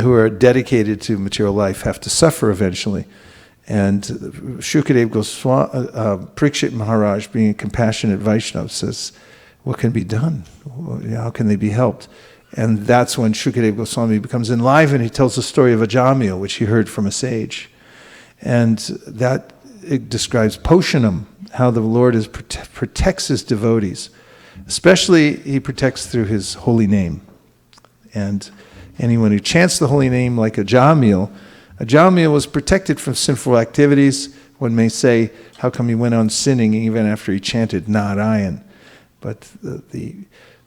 who are dedicated to material life have to suffer eventually. And Shukadev Goswami, Parikshit Maharaj, being a compassionate Vaishnava, says, what can be done? How can they be helped? And that's when Shukadev Goswami becomes enlivened. He tells the story of Ajamil, which he heard from a sage. And that it describes Poshanam, how the Lord protects his devotees. Especially, he protects through his holy name. And anyone who chants the holy name like Ajamil was protected from sinful activities. One may say, how come he went on sinning even after he chanted Narayan? But the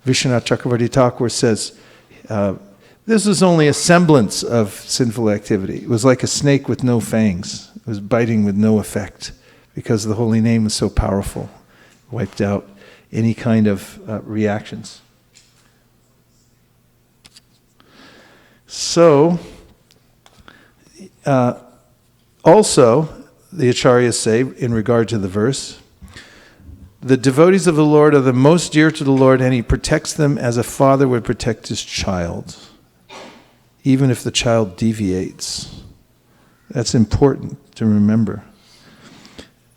Vishwanath Chakravarti Thakur says, this was only a semblance of sinful activity. It was like a snake with no fangs. It was biting with no effect, because the holy name was so powerful. It wiped out any kind of reactions. So, also, the Acharyas say, in regard to the verse, the devotees of the Lord are the most dear to the Lord, and he protects them as a father would protect his child, even if the child deviates. That's important to remember.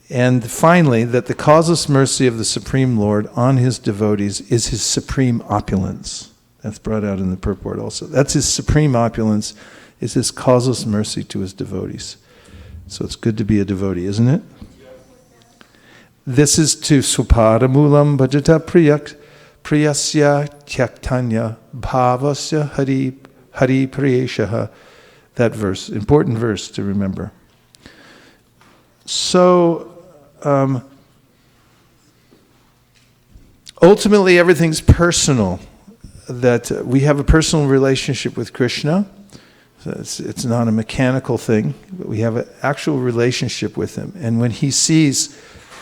And finally, that the causeless mercy of the Supreme Lord on his devotees is his supreme opulence. That's brought out in the purport also. That's his supreme opulence, is his causeless mercy to his devotees. So it's good to be a devotee, isn't it? This is to Supada Mulam Bhajata Priyasya Tyaktanya Bhavasya Hari Priyeshaha. That verse, important verse to remember. So, ultimately everything's personal. That we have a personal relationship with Krishna. So it's not a mechanical thing, but we have an actual relationship with him. And when he sees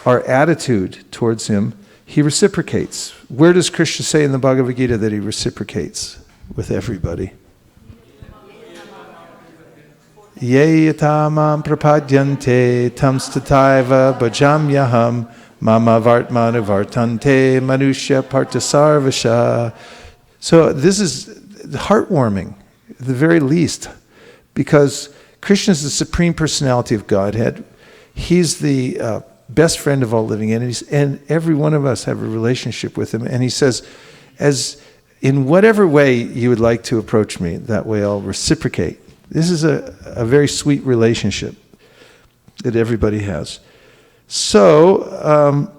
our attitude towards him, he reciprocates. Where does Krishna say in the Bhagavad Gita that he reciprocates with everybody? Ye yatamam prapadyante tamstataiva bhajamyaham mama vartmanu vartante manusya partasarvasha. So this is heartwarming, at the very least, because Krishna is the Supreme Personality of Godhead. He's the best friend of all living entities, and every one of us have a relationship with him. And he says, as in whatever way you would like to approach me, that way I'll reciprocate. This is a very sweet relationship that everybody has. So,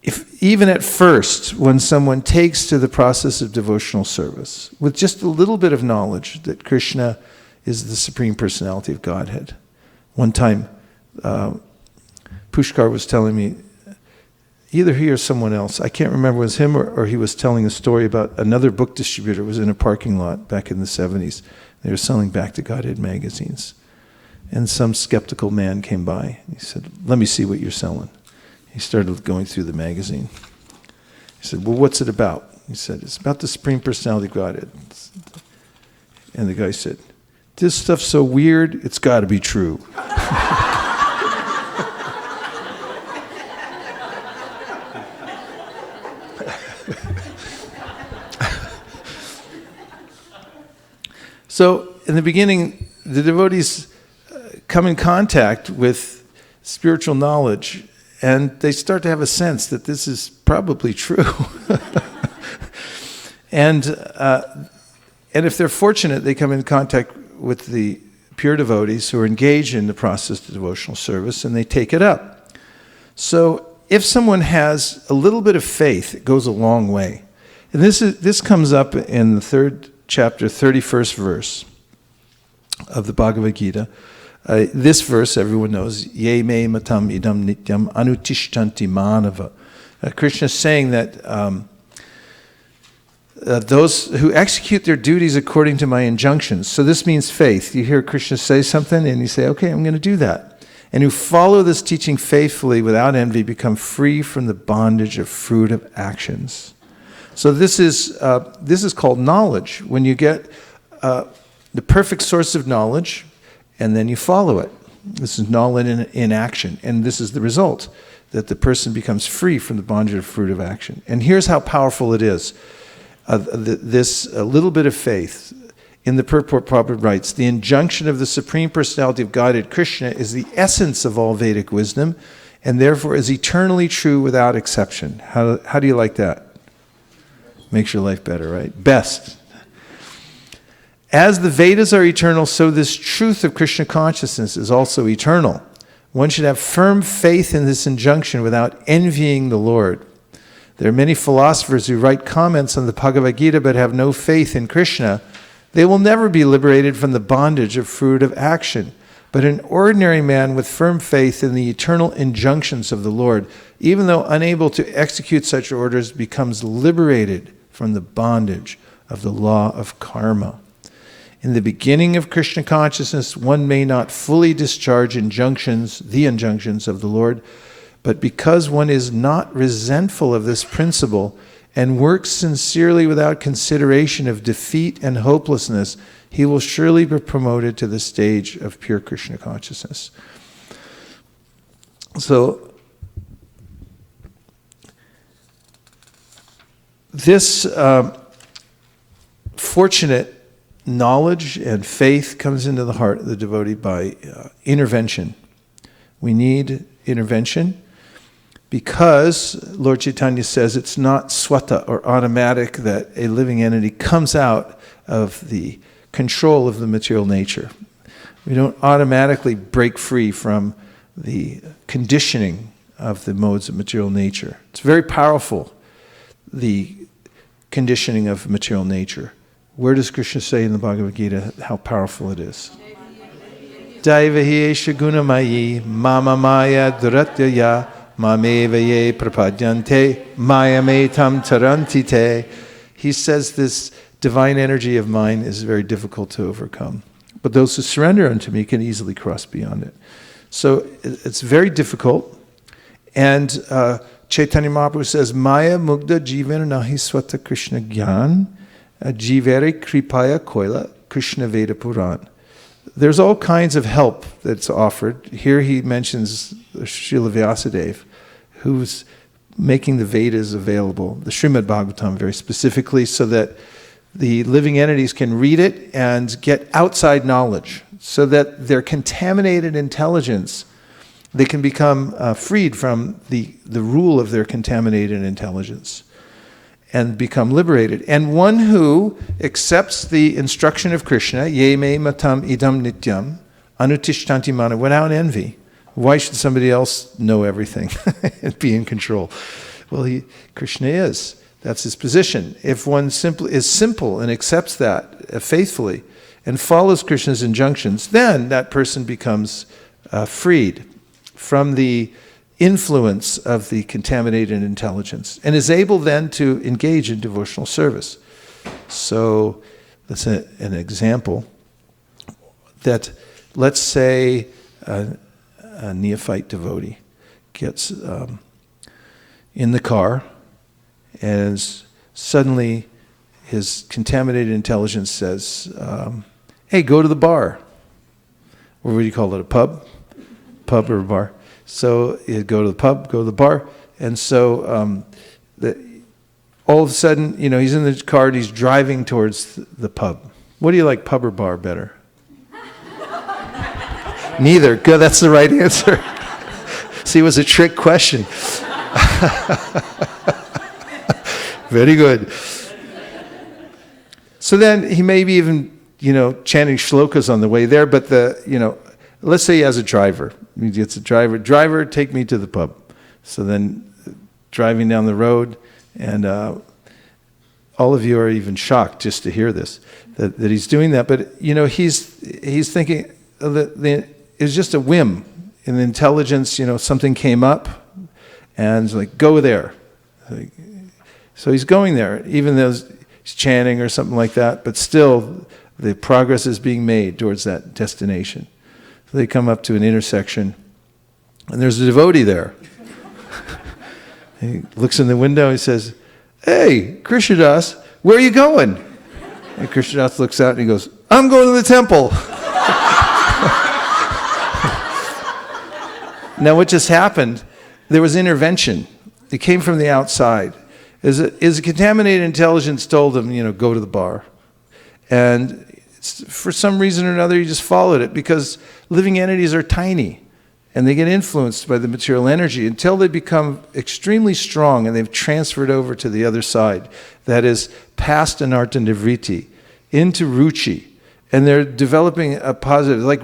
if even at first, when someone takes to the process of devotional service, with just a little bit of knowledge that Krishna is the Supreme Personality of Godhead. One time, Pushkar was telling me, either he or someone else, I can't remember if it was him or he was telling a story about another book distributor. It was in a parking lot back in the 70s. They were selling Back to Godhead magazines. And some skeptical man came by. He said, let me see what you're selling. He started going through the magazine. He said, well, what's it about? He said, it's about the Supreme Personality of Godhead. And the guy said, this stuff's so weird, it's got to be true. So, in the beginning, the devotees come in contact with spiritual knowledge, and they start to have a sense that this is probably true. And if they're fortunate, they come in contact with the pure devotees who are engaged in the process of devotional service, and they take it up. So if someone has a little bit of faith, it goes a long way. And this comes up in the 3rd chapter, 31st verse of the Bhagavad Gita. This verse everyone knows, Ye me matam idam nityam anutishtanti manava. Krishna is saying that those who execute their duties according to my injunctions. So this means faith. You hear Krishna say something and you say, okay, I'm going to do that. And who follow this teaching faithfully without envy become free from the bondage of fruit of actions. So this is called knowledge. When you get the perfect source of knowledge and then you follow it. This is knowledge in action. And this is the result, that the person becomes free from the bondage of fruit of action. And here's how powerful it is. This little bit of faith. In the purport, Prabhupada writes, the injunction of the Supreme Personality of Godhead, Krishna, is the essence of all Vedic wisdom, and therefore is eternally true without exception. How do you like that? Makes your life better, right? Best. As the Vedas are eternal, so this truth of Krishna consciousness is also eternal. One should have firm faith in this injunction without envying the Lord. There are many philosophers who write comments on the Bhagavad Gita but have no faith in Krishna. They will never be liberated from the bondage of fruit of action. But an ordinary man with firm faith in the eternal injunctions of the Lord, even though unable to execute such orders, becomes liberated from the bondage of the law of karma. In the beginning of Krishna consciousness, one may not fully discharge the injunctions of the Lord, but because one is not resentful of this principle and works sincerely without consideration of defeat and hopelessness, he will surely be promoted to the stage of pure Krishna consciousness. So, this fortunate knowledge and faith comes into the heart of the devotee by intervention. We need intervention because Lord Chaitanya says it's not swata or automatic that a living entity comes out of the control of the material nature. We don't automatically break free from the conditioning of the modes of material nature. It's very powerful, the conditioning of material nature. Where does Krishna say in the Bhagavad Gita how powerful it is? Daivahi esha gunamayi mama maya duratyaya mamevaye prapadyante mayametam tarantite. He says this divine energy of mine is very difficult to overcome. But those who surrender unto me can easily cross beyond it. So it's very difficult. And Chaitanya Mahaprabhu says, Maya mugda jivana nahi swata Krishna gyan jivere kripaya koila Krishna Veda Puran. There's all kinds of help that's offered. Here he mentions Srila Vyasadeva, who's making the Vedas available, the Srimad Bhagavatam very specifically, so that the living entities can read it and get outside knowledge, so that their contaminated intelligence, they can become freed from the rule of their contaminated intelligence and become liberated. And one who accepts the instruction of Krishna, ye me matam idam nityam, anutishtanti mana, without envy. Why should somebody else know everything and be in control? Well, Krishna is. That's his position. If one is simple and accepts that faithfully and follows Krishna's injunctions, then that person becomes freed from the influence of the contaminated intelligence and is able then to engage in devotional service. So that's an example that, let's say a neophyte devotee gets in the car and suddenly his contaminated intelligence says, hey, go to the bar. Or what do you call it, a pub? Pub or a bar. So you go to the pub, go to the bar, and so all of a sudden, he's in the car and he's driving towards the pub. What do you like, pub or bar better? Neither. Good, that's the right answer. See, it was a trick question. Very good. So then he may be even, chanting shlokas on the way there, but let's say he has a driver. He gets a driver, take me to the pub. So then driving down the road, and all of you are even shocked just to hear this, that he's doing that. But, he's thinking that it's just a whim in the intelligence, something came up, and it's like, go there. So he's going there, even though he's chanting or something like that, but still the progress is being made towards that destination. So they come up to an intersection, and there's a devotee there. He looks in the window, he says, "Hey, Krishna Das, where are you going?" And Krishna Das looks out and he goes, "I'm going to the temple." Now what just happened, there was intervention. It came from the outside. As a contaminated intelligence told him, go to the bar. And for some reason or another, he just followed it, because living entities are tiny. And they get influenced by the material energy until they become extremely strong and they've transferred over to the other side. That is, past anartha nivritti, into ruchi. And they're developing a positive, like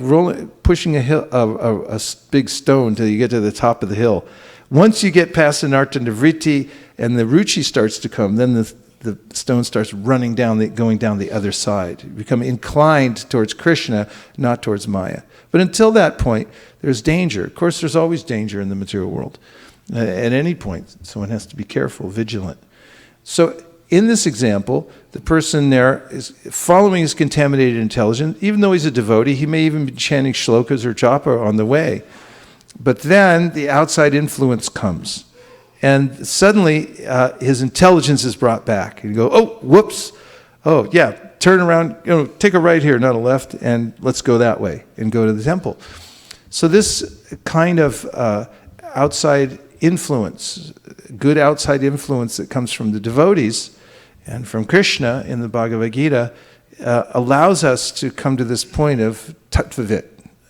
pushing a big stone till you get to the top of the hill. Once you get past anartha nivritti and the ruchi starts to come, then the stone starts going down the other side. You become inclined towards Krishna, not towards Maya. But until that point, there's danger. Of course, there's always danger in the material world. At any point, someone has to be careful, vigilant. So in this example, the person there is following his contaminated intelligence. Even though he's a devotee, he may even be chanting shlokas or japa on the way. But then the outside influence comes. And suddenly his intelligence is brought back. And you go, oh, whoops. Oh, yeah, turn around, take a right here, not a left, and let's go that way and go to the temple. So this kind of outside influence, good outside influence that comes from the devotees and from Krishna in the Bhagavad Gita allows us to come to this point of tattvavit,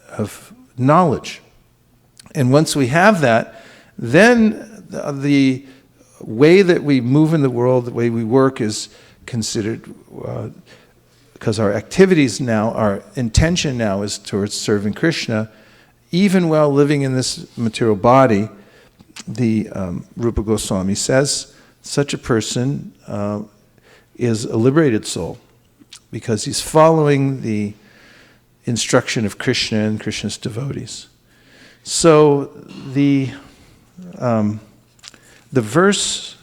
of knowledge. And once we have that, then the way that we move in the world, the way we work is considered, because our activities now, our intention now is towards serving Krishna, even while living in this material body. The Rupa Goswami says such a person is a liberated soul, because he's following the instruction of Krishna and Krishna's devotees. So the verse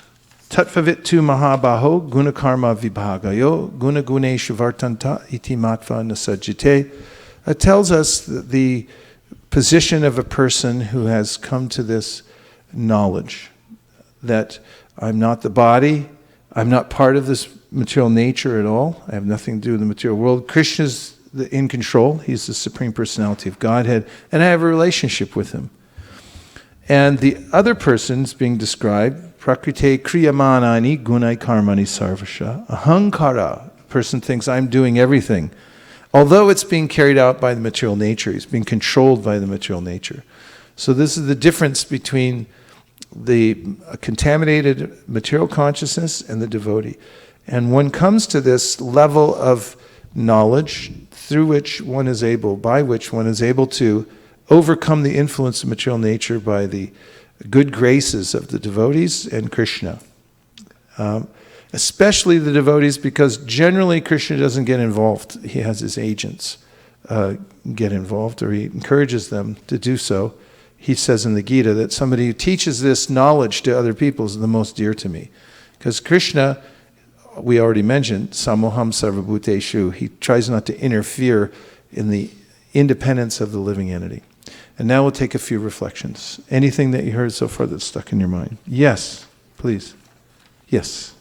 Tattvavittu mahabaho gunakarma vibhagayo gunaguneshu vartanta iti matva nasajjite tells us the position of a person who has come to this knowledge that I'm not the body, I'm not part of this material nature at all, I have nothing to do with the material world. Krishna's in control, he's the Supreme Personality of Godhead, and I have a relationship with him. And the other person's being described, prakrite kriyamanani gunai karmani sarvasha. Ahankara, a person thinks I'm doing everything. Although it's being carried out by the material nature, he's being controlled by the material nature. So this is the difference between the contaminated material consciousness and the devotee. And one comes to this level of knowledge by which one is able to overcome the influence of material nature by the good graces of the devotees and Krishna. Especially the devotees, because generally Krishna doesn't get involved. He has his agents get involved, or he encourages them to do so. He says in the Gita that somebody who teaches this knowledge to other people is the most dear to me. Because Krishna, we already mentioned, samoham sarvabhuteshu, he tries not to interfere in the independence of the living entity. And now we'll take a few reflections. Anything that you heard so far that's stuck in your mind? Yes, please. Yes.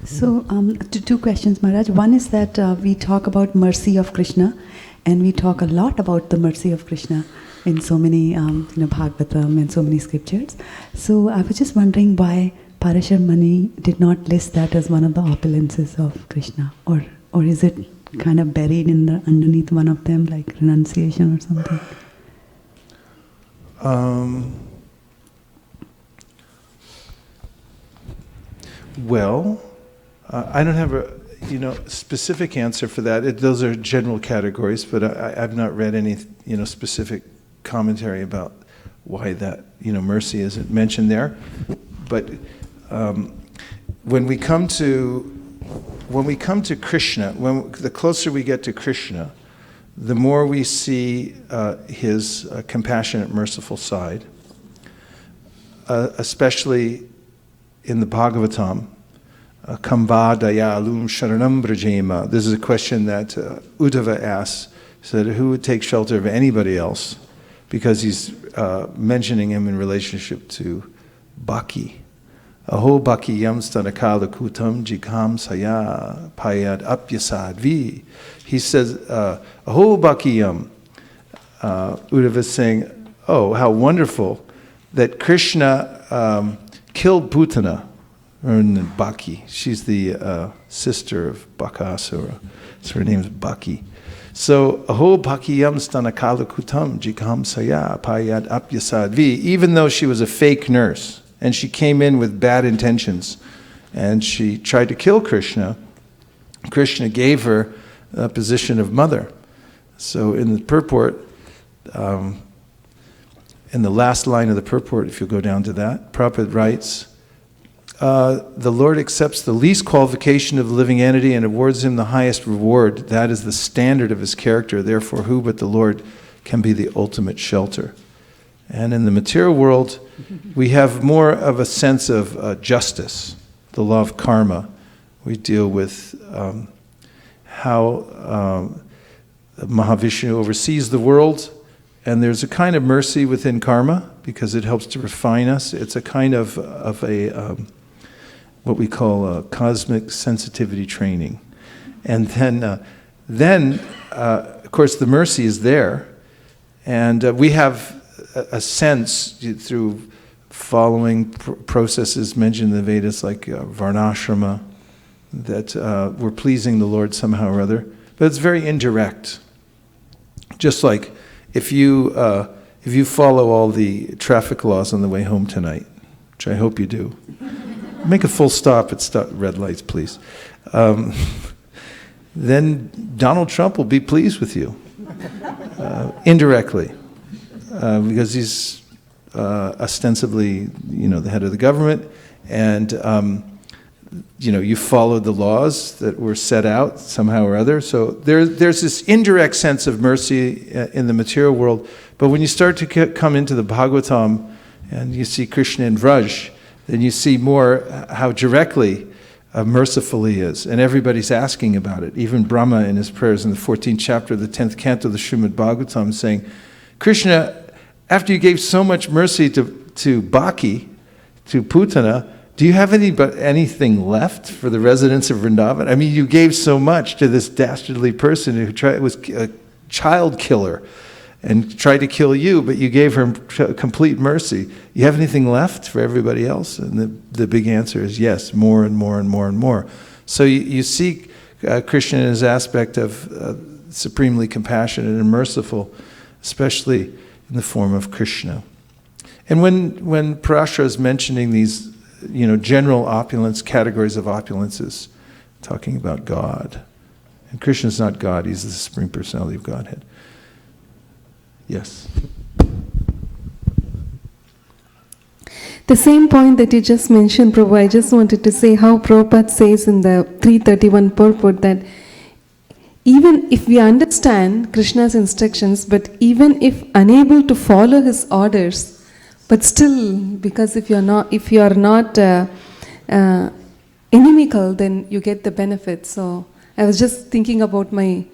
So, two questions, Maharaj. One is that we talk about mercy of Krishna, and we talk a lot about the mercy of Krishna in so many, Bhagavatam and so many scriptures. So, I was just wondering why Parashar Mani did not list that as one of the opulences of Krishna, or is it kind of buried in underneath one of them, like renunciation or something? Well, I don't have specific answer for that. Those are general categories, but I've not read any, specific commentary about why that, mercy isn't mentioned there. But when we come to Krishna, the closer we get to Krishna, the more we see his compassionate, merciful side, especially in the Bhagavatam. Kamba dayalum sharanam brajema. This is a question that Uddhava asks. He said, who would take shelter of anybody else? Because he's mentioning him in relationship to Bhakti. Aho bhakti yam stanakala kutam jikam saya payad apyasadvi. He says, Aho bhakti yam. Uddhava is saying, oh, how wonderful that Krishna killed Putana, or Bhakti. She's the sister of Bakasura. So her name is Bhakti. So, Aho bhakti yam stanakala kutam jikam saya payad apyasadvi. Even though she was a fake nurse, and she came in with bad intentions, and she tried to kill Krishna, Krishna gave her a position of mother. So in the purport, in the last line of the purport, if you go down to that, Prabhupada writes, the Lord accepts the least qualification of the living entity and awards him the highest reward. That is the standard of his character. Therefore, who but the Lord can be the ultimate shelter? And in the material world, we have more of a sense of justice, the law of karma. We deal with how Mahavishnu oversees the world, and there's a kind of mercy within karma because it helps to refine us. It's a kind of what we call a cosmic sensitivity training. And then of course, the mercy is there, and we have a sense through following processes mentioned in the Vedas like varnashrama, that we're pleasing the Lord somehow or other. But it's very indirect. Just like if you follow all the traffic laws on the way home tonight, which I hope you do, make a full stop at red lights, please. Then Donald Trump will be pleased with you, indirectly. Because he's ostensibly, the head of the government, and you followed the laws that were set out somehow or other. So there's this indirect sense of mercy in the material world. But when you start to come into the Bhagavatam and you see Krishna in Vraj, then you see more how directly merciful he is, and everybody's asking about it. Even Brahma in his prayers in the 14th chapter of the 10th canto of the Srimad Bhagavatam is saying, Krishna, after you gave so much mercy to Bhakti, to Putana, do you have anything left for the residents of Vrindavan? I mean, you gave so much to this dastardly person who was a child killer and tried to kill you, but you gave her complete mercy. You have anything left for everybody else? And the big answer is yes, more and more and more and more. So you see Krishna in his aspect of supremely compassionate and merciful, especially in the form of Krishna. And when Parashara is mentioning these, general opulence, categories of opulences, talking about God. And Krishna's not God, he's the Supreme Personality of Godhead. Yes? The same point that you just mentioned, Prabhu, I just wanted to say how Prabhupada says in the 331 purport that even if we understand Krishna's instructions, but even if unable to follow his orders, but still, because if you are not inimical, then you get the benefit. So I was just thinking about my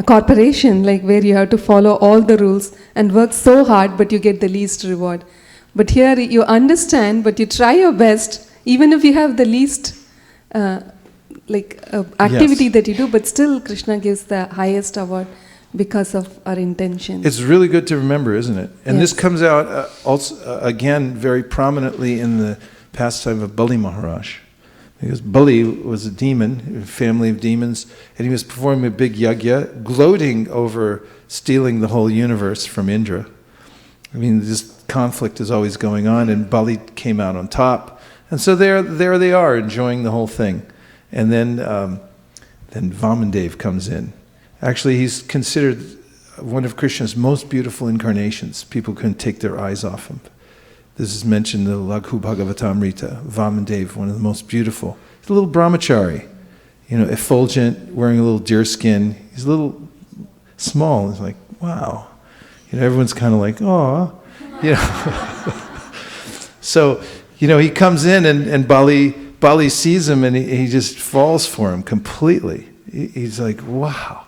corporation, like where you have to follow all the rules and work so hard, but you get the least reward. But here you understand, but you try your best, even if you have the least activity that you do, but still Krishna gives the highest award because of our intention. It's really good to remember, isn't it? And yes. This comes out also again very prominently in the pastime of Bali Maharaj. Because Bali was a demon, a family of demons, and he was performing a big yajna, gloating over stealing the whole universe from Indra. I mean, this conflict is always going on, and Bali came out on top. And so there they are, enjoying the whole thing. And then then Vamandev comes in. Actually, he's considered one of Krishna's most beautiful incarnations. People couldn't take their eyes off him. This is mentioned in the Laghu Bhagavatamrita. Vamandev, one of the most beautiful. He's a little brahmachari, effulgent, wearing a little deer skin. He's a little small. It's like, wow. Everyone's kind of like, aw. So, he comes in and Bali sees him and he just falls for him completely. He's like, wow.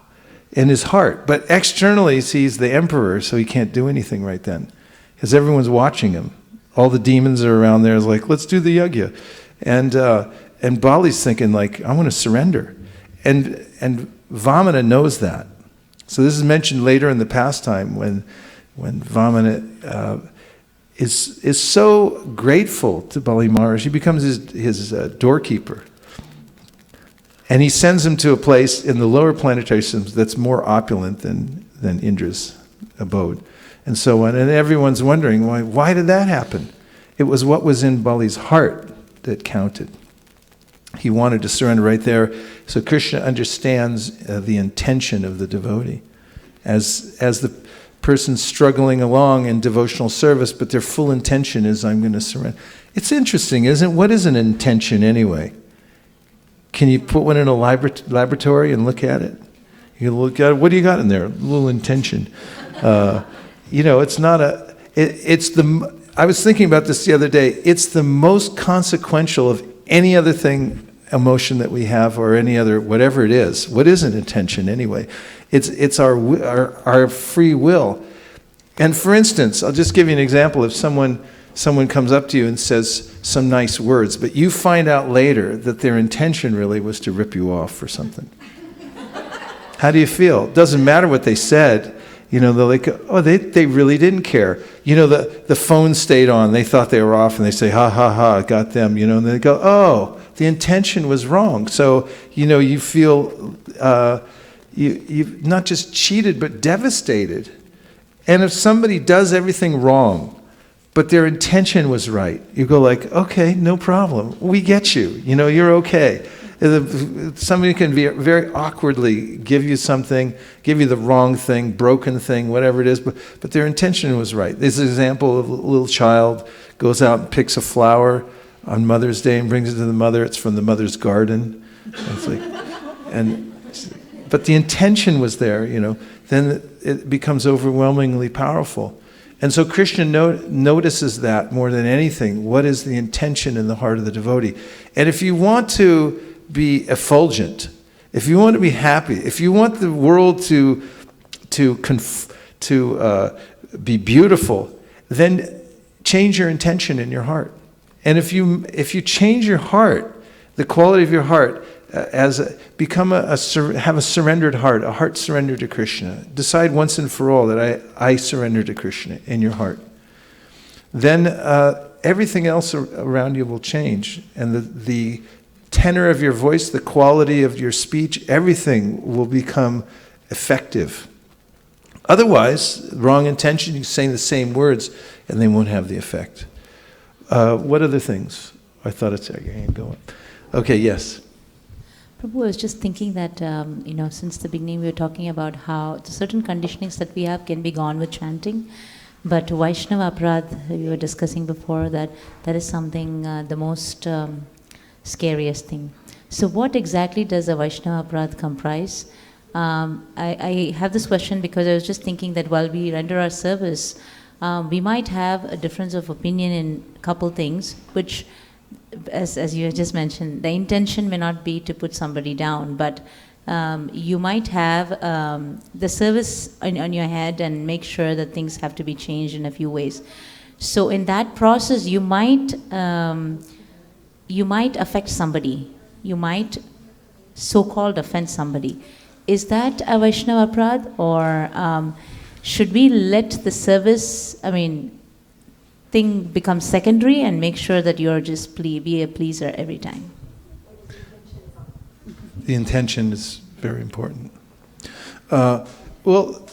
In his heart. But externally, he's the emperor, so he can't do anything right then. Because everyone's watching him. All the demons are around there. It's like, let's do the yajna. And Bali's thinking, like, I want to surrender. And Vamana knows that. So this is mentioned later in the pastime when Vamana is so grateful to Bali Maharaj. He becomes his doorkeeper. And he sends him to a place in the lower planetary systems that's more opulent than Indra's abode. And so on. And everyone's wondering, why did that happen? It was what was in Bali's heart that counted. He wanted to surrender right there. So Krishna understands the intention of the devotee. As the person struggling along in devotional service, but their full intention is, I'm going to surrender. It's interesting, isn't it? What is an intention anyway? Can you put one in a laboratory and look at it? You look at it, what do you got in there? A little intention. It's not I was thinking about this the other day. It's the most consequential of any other thing, emotion that we have, or any other, whatever it is. What is an intention anyway? It's our free will. And for instance, I'll just give you an example. If someone comes up to you and says some nice words, but you find out later that their intention really was to rip you off for something. How do you feel? It doesn't matter what they said. They're like, they really didn't care. The phone stayed on. They thought they were off, and they say, ha, ha, ha, got them, and they go, oh, the intention was wrong. So, you feel you've not just cheated, but devastated. And if somebody does everything wrong, but their intention was right, you go like, okay, no problem. We get you. You're okay. Somebody can very awkwardly give you something, give you the wrong thing, broken thing, whatever it is, but their intention was right. There's an example of a little child goes out and picks a flower on Mother's Day and brings it to the mother. It's from the mother's garden. But the intention was there, then it becomes overwhelmingly powerful. And so Krishna notices that more than anything. What is the intention in the heart of the devotee? And if you want to be effulgent, if you want to be happy, if you want the world to be beautiful, then change your intention in your heart. And if you change your heart, the quality of your heart, have a surrendered heart, a heart surrendered to Krishna. Decide once and for all that I surrender to Krishna in your heart. Then everything else around you will change, and the tenor of your voice, the quality of your speech, everything will become effective. Otherwise, wrong intention, you're saying the same words, and they won't have the effect. What other things? I thought it's your hand going. Okay, yes. Prabhu, I was just thinking that, since the beginning we were talking about how certain conditionings that we have can be gone with chanting, but Vaishnava Aparadh, we were discussing before, that is something, the most scariest thing. So what exactly does a Vaishnava Aparadh comprise? I have this question because I was just thinking that while we render our service, we might have a difference of opinion in a couple things, which, as you just mentioned, the intention may not be to put somebody down, but you might have the service on your head and make sure that things have to be changed in a few ways. So in that process, you might affect somebody. You might so-called offend somebody. Is that a Vaishnava Aparadh, or should we let the service, thing become secondary and make sure that you're just be a pleaser every time? The intention is very important. Well,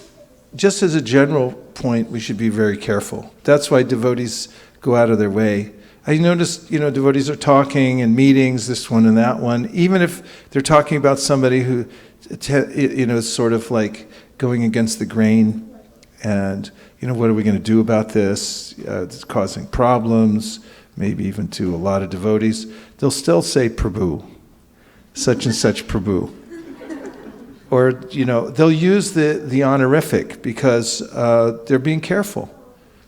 just as a general point, we should be very careful. That's why devotees go out of their way. I noticed, devotees are talking in meetings, this one and that one, even if they're talking about somebody who, is sort of like going against the grain, and, what are we going to do about this? It's causing problems, maybe even to a lot of devotees. They'll still say Prabhu, such and such Prabhu. Or, they'll use the honorific because they're being careful.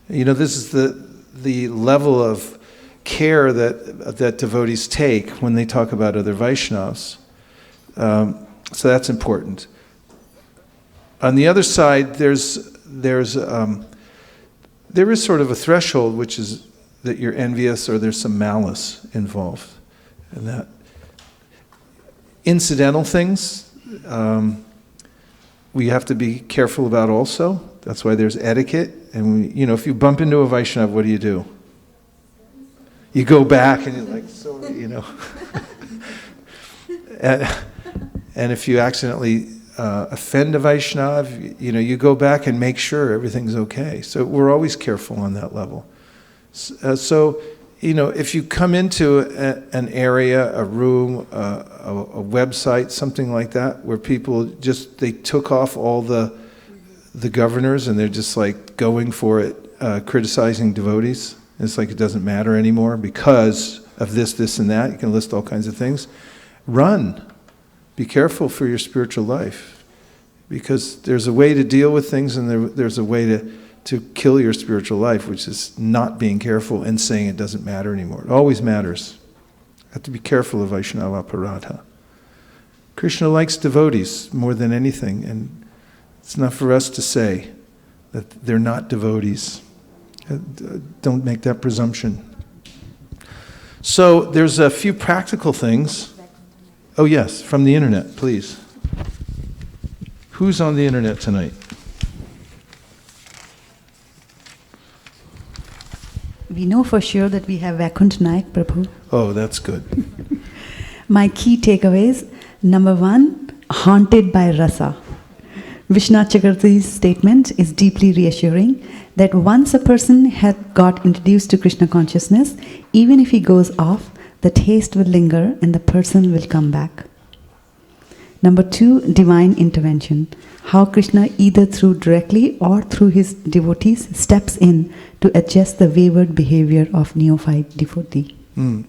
This is the level of care that devotees take when they talk about other Vaishnavas. So that's important. On the other side, there is sort of a threshold, which is that you're envious or there's some malice involved. And that incidental things we have to be careful about also. That's why there's etiquette. And if you bump into a Vaishnava, what do? You go back and you're like, and if you accidentally offend a Vaishnava, you go back and make sure everything's okay. So we're always careful on that level. So, if you come into an area, a room, a website, something like that, where people they took off all the governors and they're just like going for it, criticizing devotees. It's like it doesn't matter anymore because of this, and that. You can list all kinds of things. Run. Be careful for your spiritual life, because there's a way to deal with things, and there's a way to kill your spiritual life, which is not being careful and saying it doesn't matter anymore. It always matters. You have to be careful of Vaishnava Aparadha. Krishna likes devotees more than anything, and it's not for us to say that they're not devotees. Don't make that presumption. So there's a few practical things. Oh yes, from the internet, please. Who's on the internet tonight? We know for sure that we have Vaikunt Naik Prabhu. Oh, that's good. My key takeaways. Number 1, haunted by rasa. Vishwanath Chakravarti's statement is deeply reassuring that once a person had got introduced to Krishna consciousness, even if he goes off, the taste will linger and the person will come back. Number 2, divine intervention. How Krishna, either through directly or through his devotees, steps in to adjust the wayward behavior of neophyte devotee.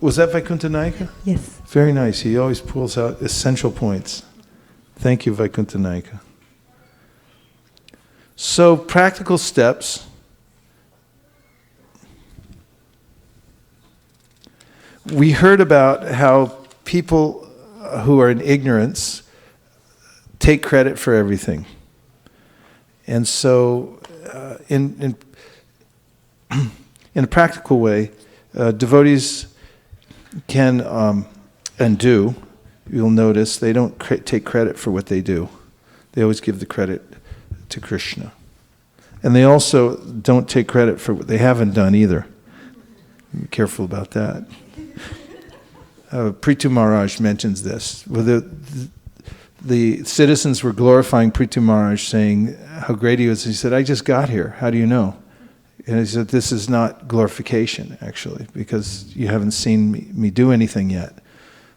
Was that Vaikuntha Nayaka? Yes. Very nice. He always pulls out essential points. Thank you, Vaikuntha Nayaka. So, practical steps. We heard about how people who are in ignorance take credit for everything. And so, in a practical way, devotees can and do, you'll notice, they don't take credit for what they do. They always give the credit to Krishna. And they also don't take credit for what they haven't done either. Be careful about that. Prithu Maharaj mentions this. Well, the citizens were glorifying Prithu Maharaj, saying how great he was. He said, I just got here. How do you know? And he said, this is not glorification, actually, because you haven't seen me do anything yet.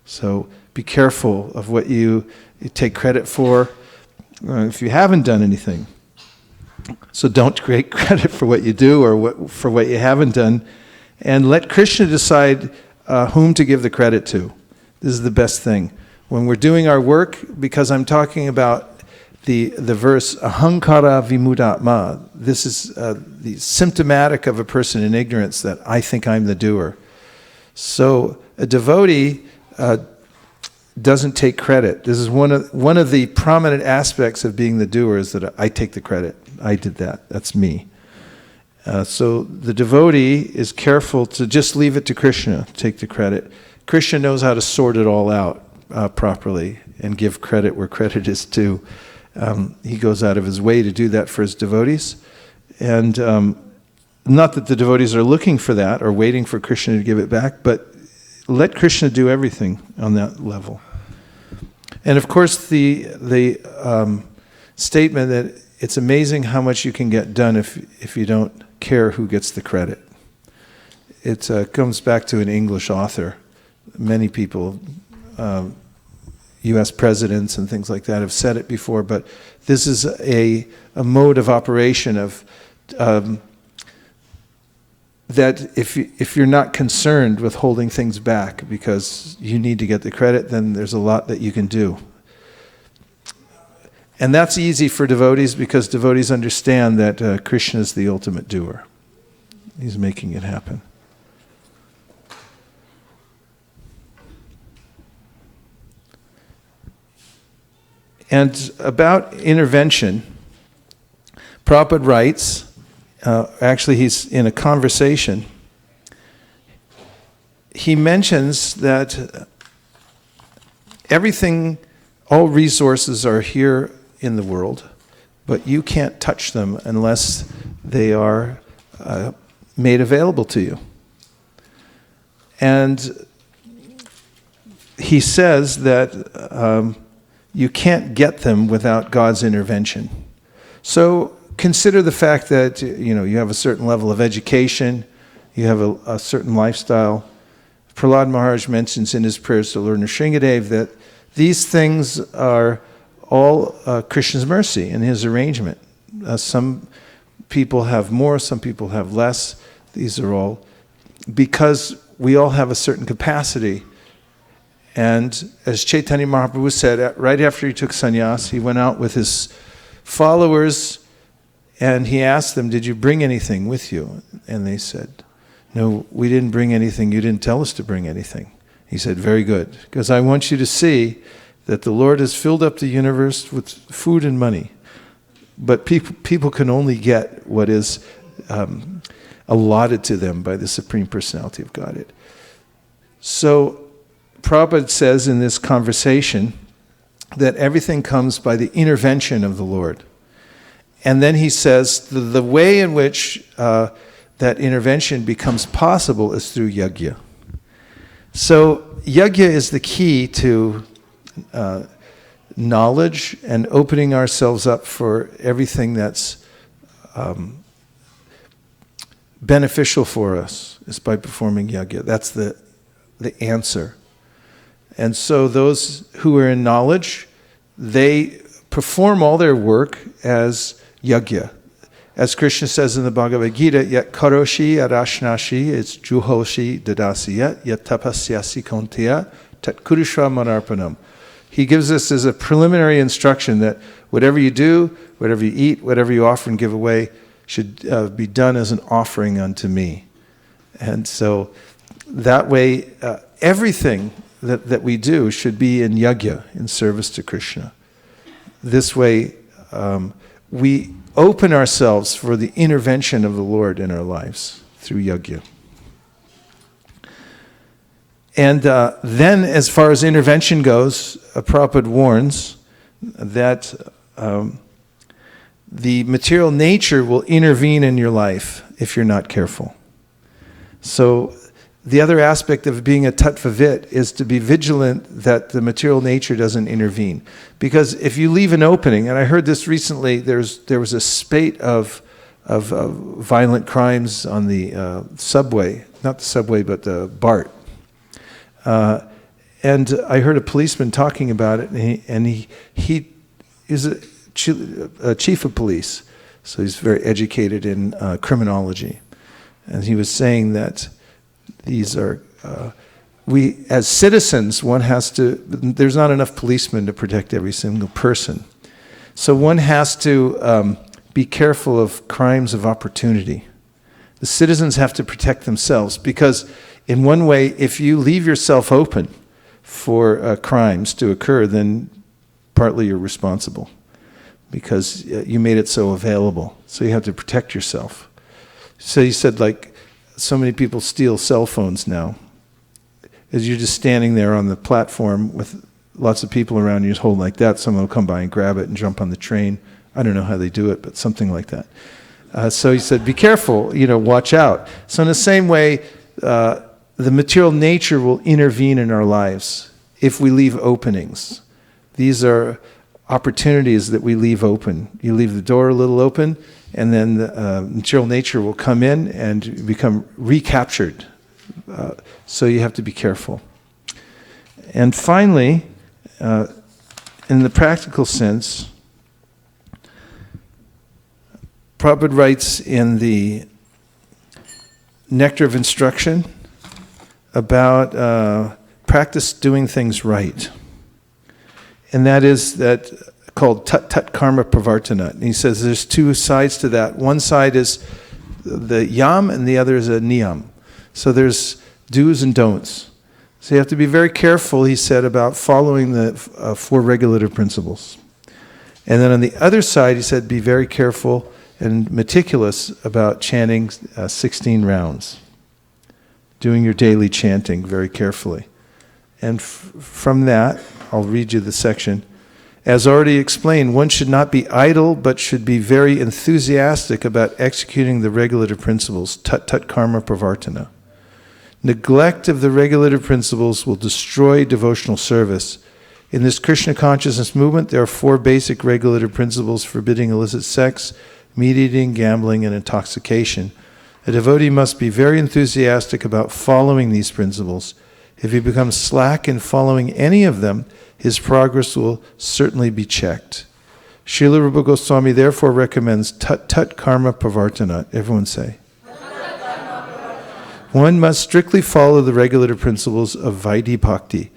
So be careful of what you take credit for if you haven't done anything. So don't take credit for what you do or for what you haven't done. And let Krishna decide whom to give the credit to. This is the best thing. When we're doing our work, because I'm talking about the verse, ahankara vimudatma, this is the symptomatic of a person in ignorance, that I think I'm the doer. So a devotee doesn't take credit. This is one of the prominent aspects of being the doer, is that I take the credit. I did that. That's me. So the devotee is careful to just leave it to Krishna, take the credit. Krishna knows how to sort it all out properly and give credit where credit is due. He goes out of his way to do that for his devotees. And not that the devotees are looking for that or waiting for Krishna to give it back, but let Krishna do everything on that level. And of course, the statement that it's amazing how much you can get done if you don't care who gets the credit. it comes back to an English author. Many people, U.S. presidents and things like that, have said it before, but this is a mode of operation of that if you're not concerned with holding things back because you need to get the credit, then there's a lot that you can do. And that's easy for devotees because devotees understand that Krishna is the ultimate doer. He's making it happen. And about intervention, Prabhupada writes, actually he's in a conversation, he mentions that everything, all resources are here in the world, but you can't touch them unless they are made available to you. And he says that you can't get them without God's intervention. So consider the fact that you have a certain level of education, you have a certain lifestyle. Prahlad Maharaj mentions in his prayers to Lord Nrsingadev that these things are all Krishna's mercy in his arrangement. Some people have more, some people have less. These are all because we all have a certain capacity. And as Chaitanya Mahaprabhu said, right after he took sannyas, he went out with his followers and he asked them, "Did you bring anything with you?" And they said, "No, we didn't bring anything. You didn't tell us to bring anything." He said, "Very good, because I want you to see that the Lord has filled up the universe with food and money. But people can only get what is allotted to them by the Supreme Personality of Godhead." So Prabhupada says in this conversation that everything comes by the intervention of the Lord. And then he says the way in which that intervention becomes possible is through yajna. So yajna is the key to knowledge and opening ourselves up for everything that's beneficial for us is by performing yajna. That's the answer. And so those who are in knowledge, they perform all their work as yajna. As Krishna says in the Bhagavad Gita, yat karoshi arashnashi, it's juhoshi dadasiyat, yat tapasyasi kontiya, tat kurushva manarpanam. He gives us as a preliminary instruction that whatever you do, whatever you eat, whatever you offer and give away, should be done as an offering unto me. And so that way, everything that we do should be in yajna, in service to Krishna. This way, we open ourselves for the intervention of the Lord in our lives through yajna. And then, as far as intervention goes, Prabhupada warns that the material nature will intervene in your life if you're not careful. So the other aspect of being a tattvavit is to be vigilant that the material nature doesn't intervene. Because if you leave an opening, and I heard this recently, there was a spate of violent crimes on the subway, not the subway, but the BART. And I heard a policeman talking about it, and he is a chief of police, so he's very educated in criminology. And he was saying that these are, we as citizens, there's not enough policemen to protect every single person. So one has to be careful of crimes of opportunity. The citizens have to protect themselves because in one way, if you leave yourself open for crimes to occur, then partly you're responsible because you made it so available. So you have to protect yourself. So he said, like, so many people steal cell phones now. As you're just standing there on the platform with lots of people around you, just hold like that, someone will come by and grab it and jump on the train. I don't know how they do it, but something like that. So he said, be careful, watch out. So in the same way, the material nature will intervene in our lives if we leave openings. These are opportunities that we leave open. You leave the door a little open, and then the material nature will come in and become recaptured So you have to be careful. And finally, in the practical sense, Prabhupada writes in the Nectar of Instruction about practice doing things right. And that is that called tat karma pravartana. And he says there's two sides to that. One side is the yam and the other is a niyam. So there's do's and don'ts. So you have to be very careful, he said, about following the 4 regulative principles. And then on the other side, he said, be very careful and meticulous about chanting 16 rounds. Doing your daily chanting very carefully. And from that, I'll read you the section. As already explained, one should not be idle, but should be very enthusiastic about executing the regulative principles, tat karma pravartana. Neglect of the regulative principles will destroy devotional service. In this Krishna consciousness movement, there are 4 basic regulative principles forbidding illicit sex, meat eating, gambling, and intoxication. A devotee must be very enthusiastic about following these principles. If he becomes slack in following any of them, his progress will certainly be checked. Srila Rupa Goswami therefore recommends tat karma pravartana. Everyone say. One must strictly follow the regulative principles of Vaidhi Bhakti.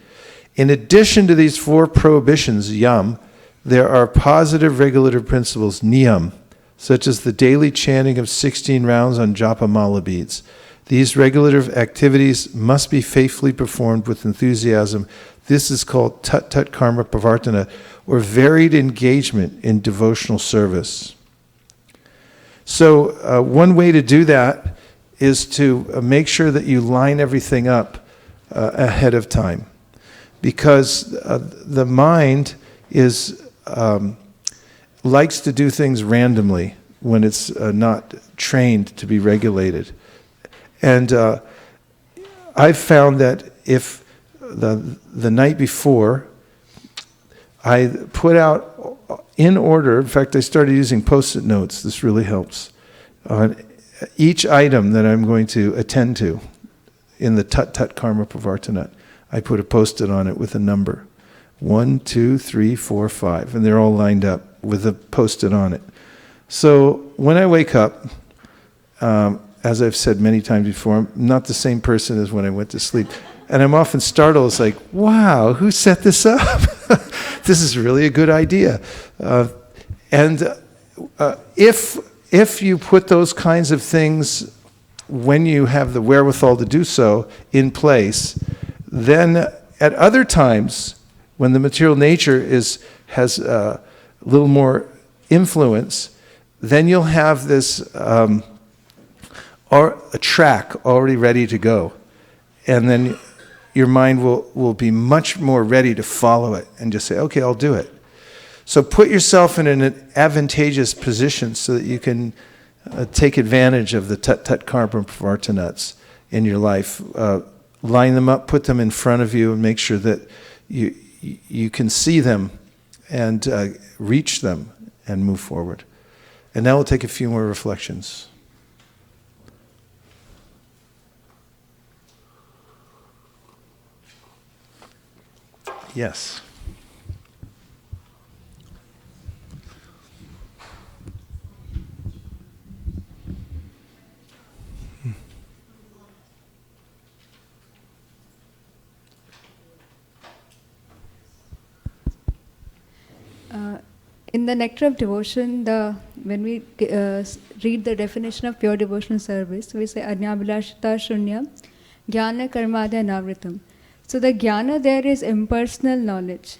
In addition to these 4 prohibitions, yam, there are positive regulative principles, niyam, such as the daily chanting of 16 rounds on japa mala beads. These regulative activities must be faithfully performed with enthusiasm. This is called tat karma pravartana, or varied engagement in devotional service. So one way to do that is to make sure that you line everything up ahead of time. Because the mind likes to do things randomly when it's not trained to be regulated. And I've found that if the night before I put out in order, in fact I started using post-it notes, this really helps, on each item that I'm going to attend to in the tat karma pravartana, I put a post-it on it with a number. 1, 2, 3, 4, 5, and they're all lined up with a post-it on it. So when I wake up, as I've said many times before, I'm not the same person as when I went to sleep. And I'm often startled. It's like, wow, who set this up? This is really a good idea. If you put those kinds of things, when you have the wherewithal to do so, in place, then at other times, when the material nature has a little more influence, then you'll have this a track already ready to go. And then your mind will be much more ready to follow it and just say, okay, I'll do it. So put yourself in an advantageous position so that you can take advantage of the tat karma pravartanas in your life. Line them up, put them in front of you, and make sure that you can see them and reach them and move forward. And now we'll take a few more reflections. Yes. In the Nectar of Devotion, when we read the definition of pure devotional service, we say Ajnabhilashita Shunya Jnana Karmadya Navritam. So the jnana there is impersonal knowledge.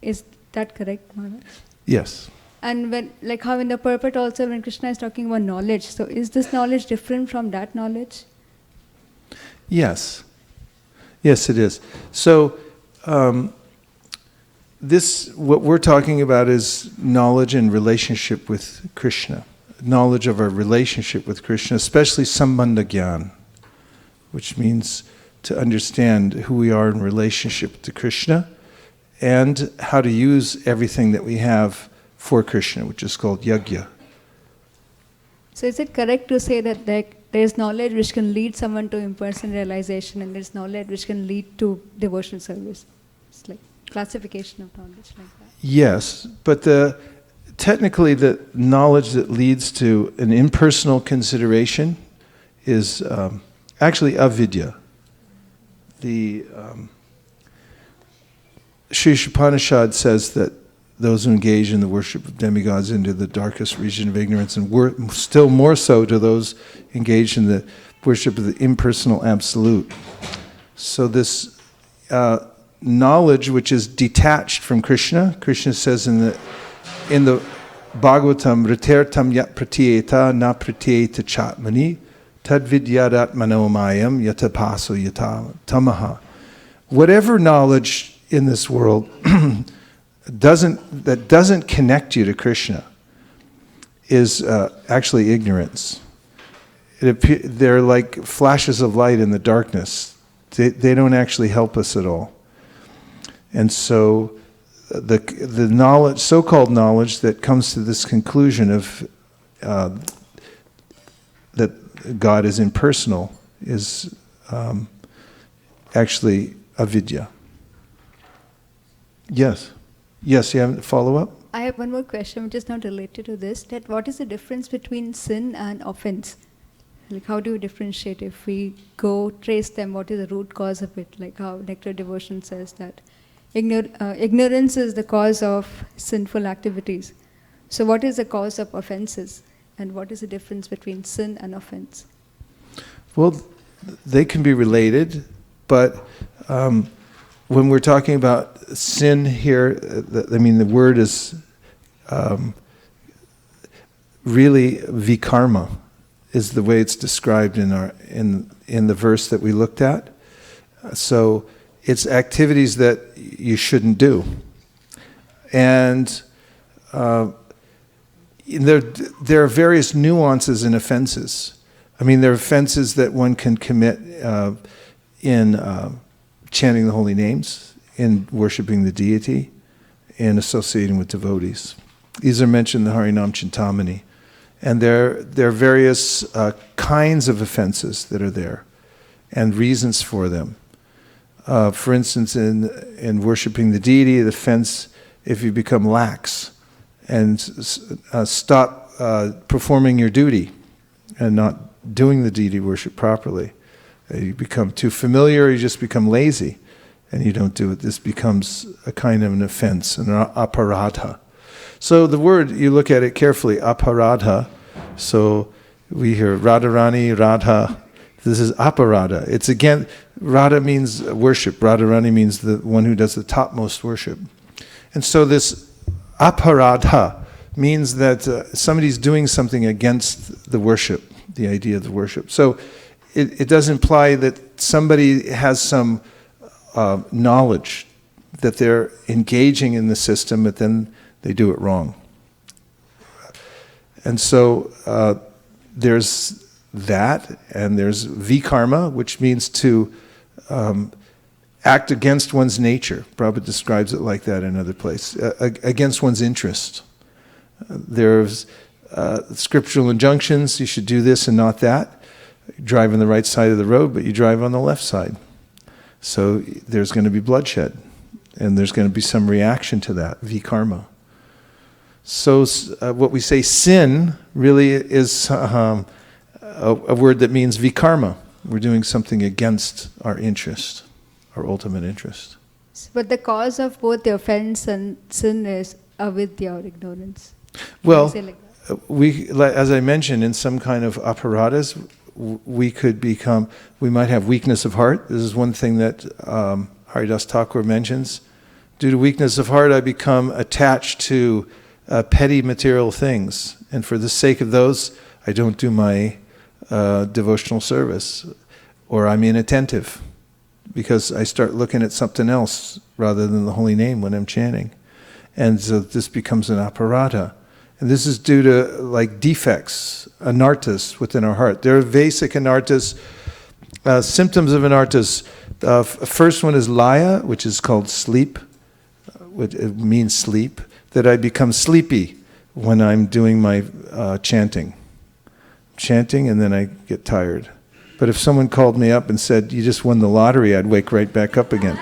Is that correct, Maharaj? Yes. And when, like how in the purport also, when Krishna is talking about knowledge, so is this knowledge different from that knowledge? Yes. Yes, it is. So what we're talking about is knowledge and relationship with Krishna. Knowledge of our relationship with Krishna, especially sambandha gyan, which means to understand who we are in relationship to Krishna and how to use everything that we have for Krishna, which is called yajna. So is it correct to say that like there is knowledge which can lead someone to impersonal realization, and there is knowledge which can lead to devotional service. It's like classification of knowledge like that. Yes, but technically the knowledge that leads to an impersonal consideration is actually avidya. The Sri Upanishad says that those who engage in the worship of demigods into the darkest region of ignorance, and still more so to those engaged in the worship of the impersonal absolute. So this knowledge which is detached from Krishna, Krishna says in the Bhagavatam, Ritertam yat pratyeta na pratyeta chatmani tad vidyadat manomayam yatapaso yata tamaha. Whatever knowledge in this world that doesn't connect you to Krishna is actually ignorance. They're like flashes of light in the darkness. They don't actually help us at all. And so the knowledge, so-called knowledge, that comes to this conclusion of that God is impersonal is actually avidya. Yes. Yes, you have a follow-up? I have one more question which is not related to this. That what is the difference between sin and offense? Like, how do you differentiate? If we go trace them, what is the root cause of it? Like how Nectar Devotion says that ignorance is the cause of sinful activities. So what is the cause of offenses? And what is the difference between sin and offense? Well, they can be related, but when we're talking about sin here, the word is really vikarma, is the way it's described in the verse that we looked at. So it's activities that you shouldn't do, and there are various nuances in offenses. I mean, there are offenses that one can commit in chanting the holy names, in worshiping the deity, in associating with devotees. These are mentioned in the Harinam Chintamani. And there are various kinds of offenses that are there, and reasons for them. For instance, in worshiping the deity, the offense, if you become lax and stop performing your duty and not doing the deity worship properly. You become too familiar, you just become lazy, and you don't do it. This becomes a kind of an offense, an aparadha. So the word, you look at it carefully, aparadha. So we hear Radharani, Radha. This is aparadha. It's again, Radha means worship. Radharani means the one who does the topmost worship. And so this aparadha means that somebody's doing something against the worship, the idea of the worship. So it does imply that somebody has some knowledge that they're engaging in the system, but then they do it wrong. And so there's that, and there's vikarma, which means to act against one's nature. Prabhupada describes it like that in other places, against one's interest. There's scriptural injunctions, you should do this and not that. You drive on the right side of the road, but you drive on the left side. So there's going to be bloodshed, and there's going to be some reaction to that, vikarma. So what we say sin really is a word that means vikarma. We're doing something against our interest, our ultimate interest. But the cause of both the offense and sin is avidya or ignorance. Well, like as I mentioned, in some kind of aparadhas, we might have weakness of heart. This is one thing that Haridas Thakur mentions. Due to weakness of heart, I become attached to petty material things. And for the sake of those, I don't do my devotional service. Or I'm inattentive because I start looking at something else rather than the holy name when I'm chanting. And so this becomes an aparadha. And this is due to like defects, anarthas within our heart. There are basic anarthas, symptoms of anarthas. First one is laya, which is called sleep, which means sleep, that I become sleepy when I'm doing my chanting. chanting and then I get tired. But if someone called me up and said, you just won the lottery, I'd wake right back up again.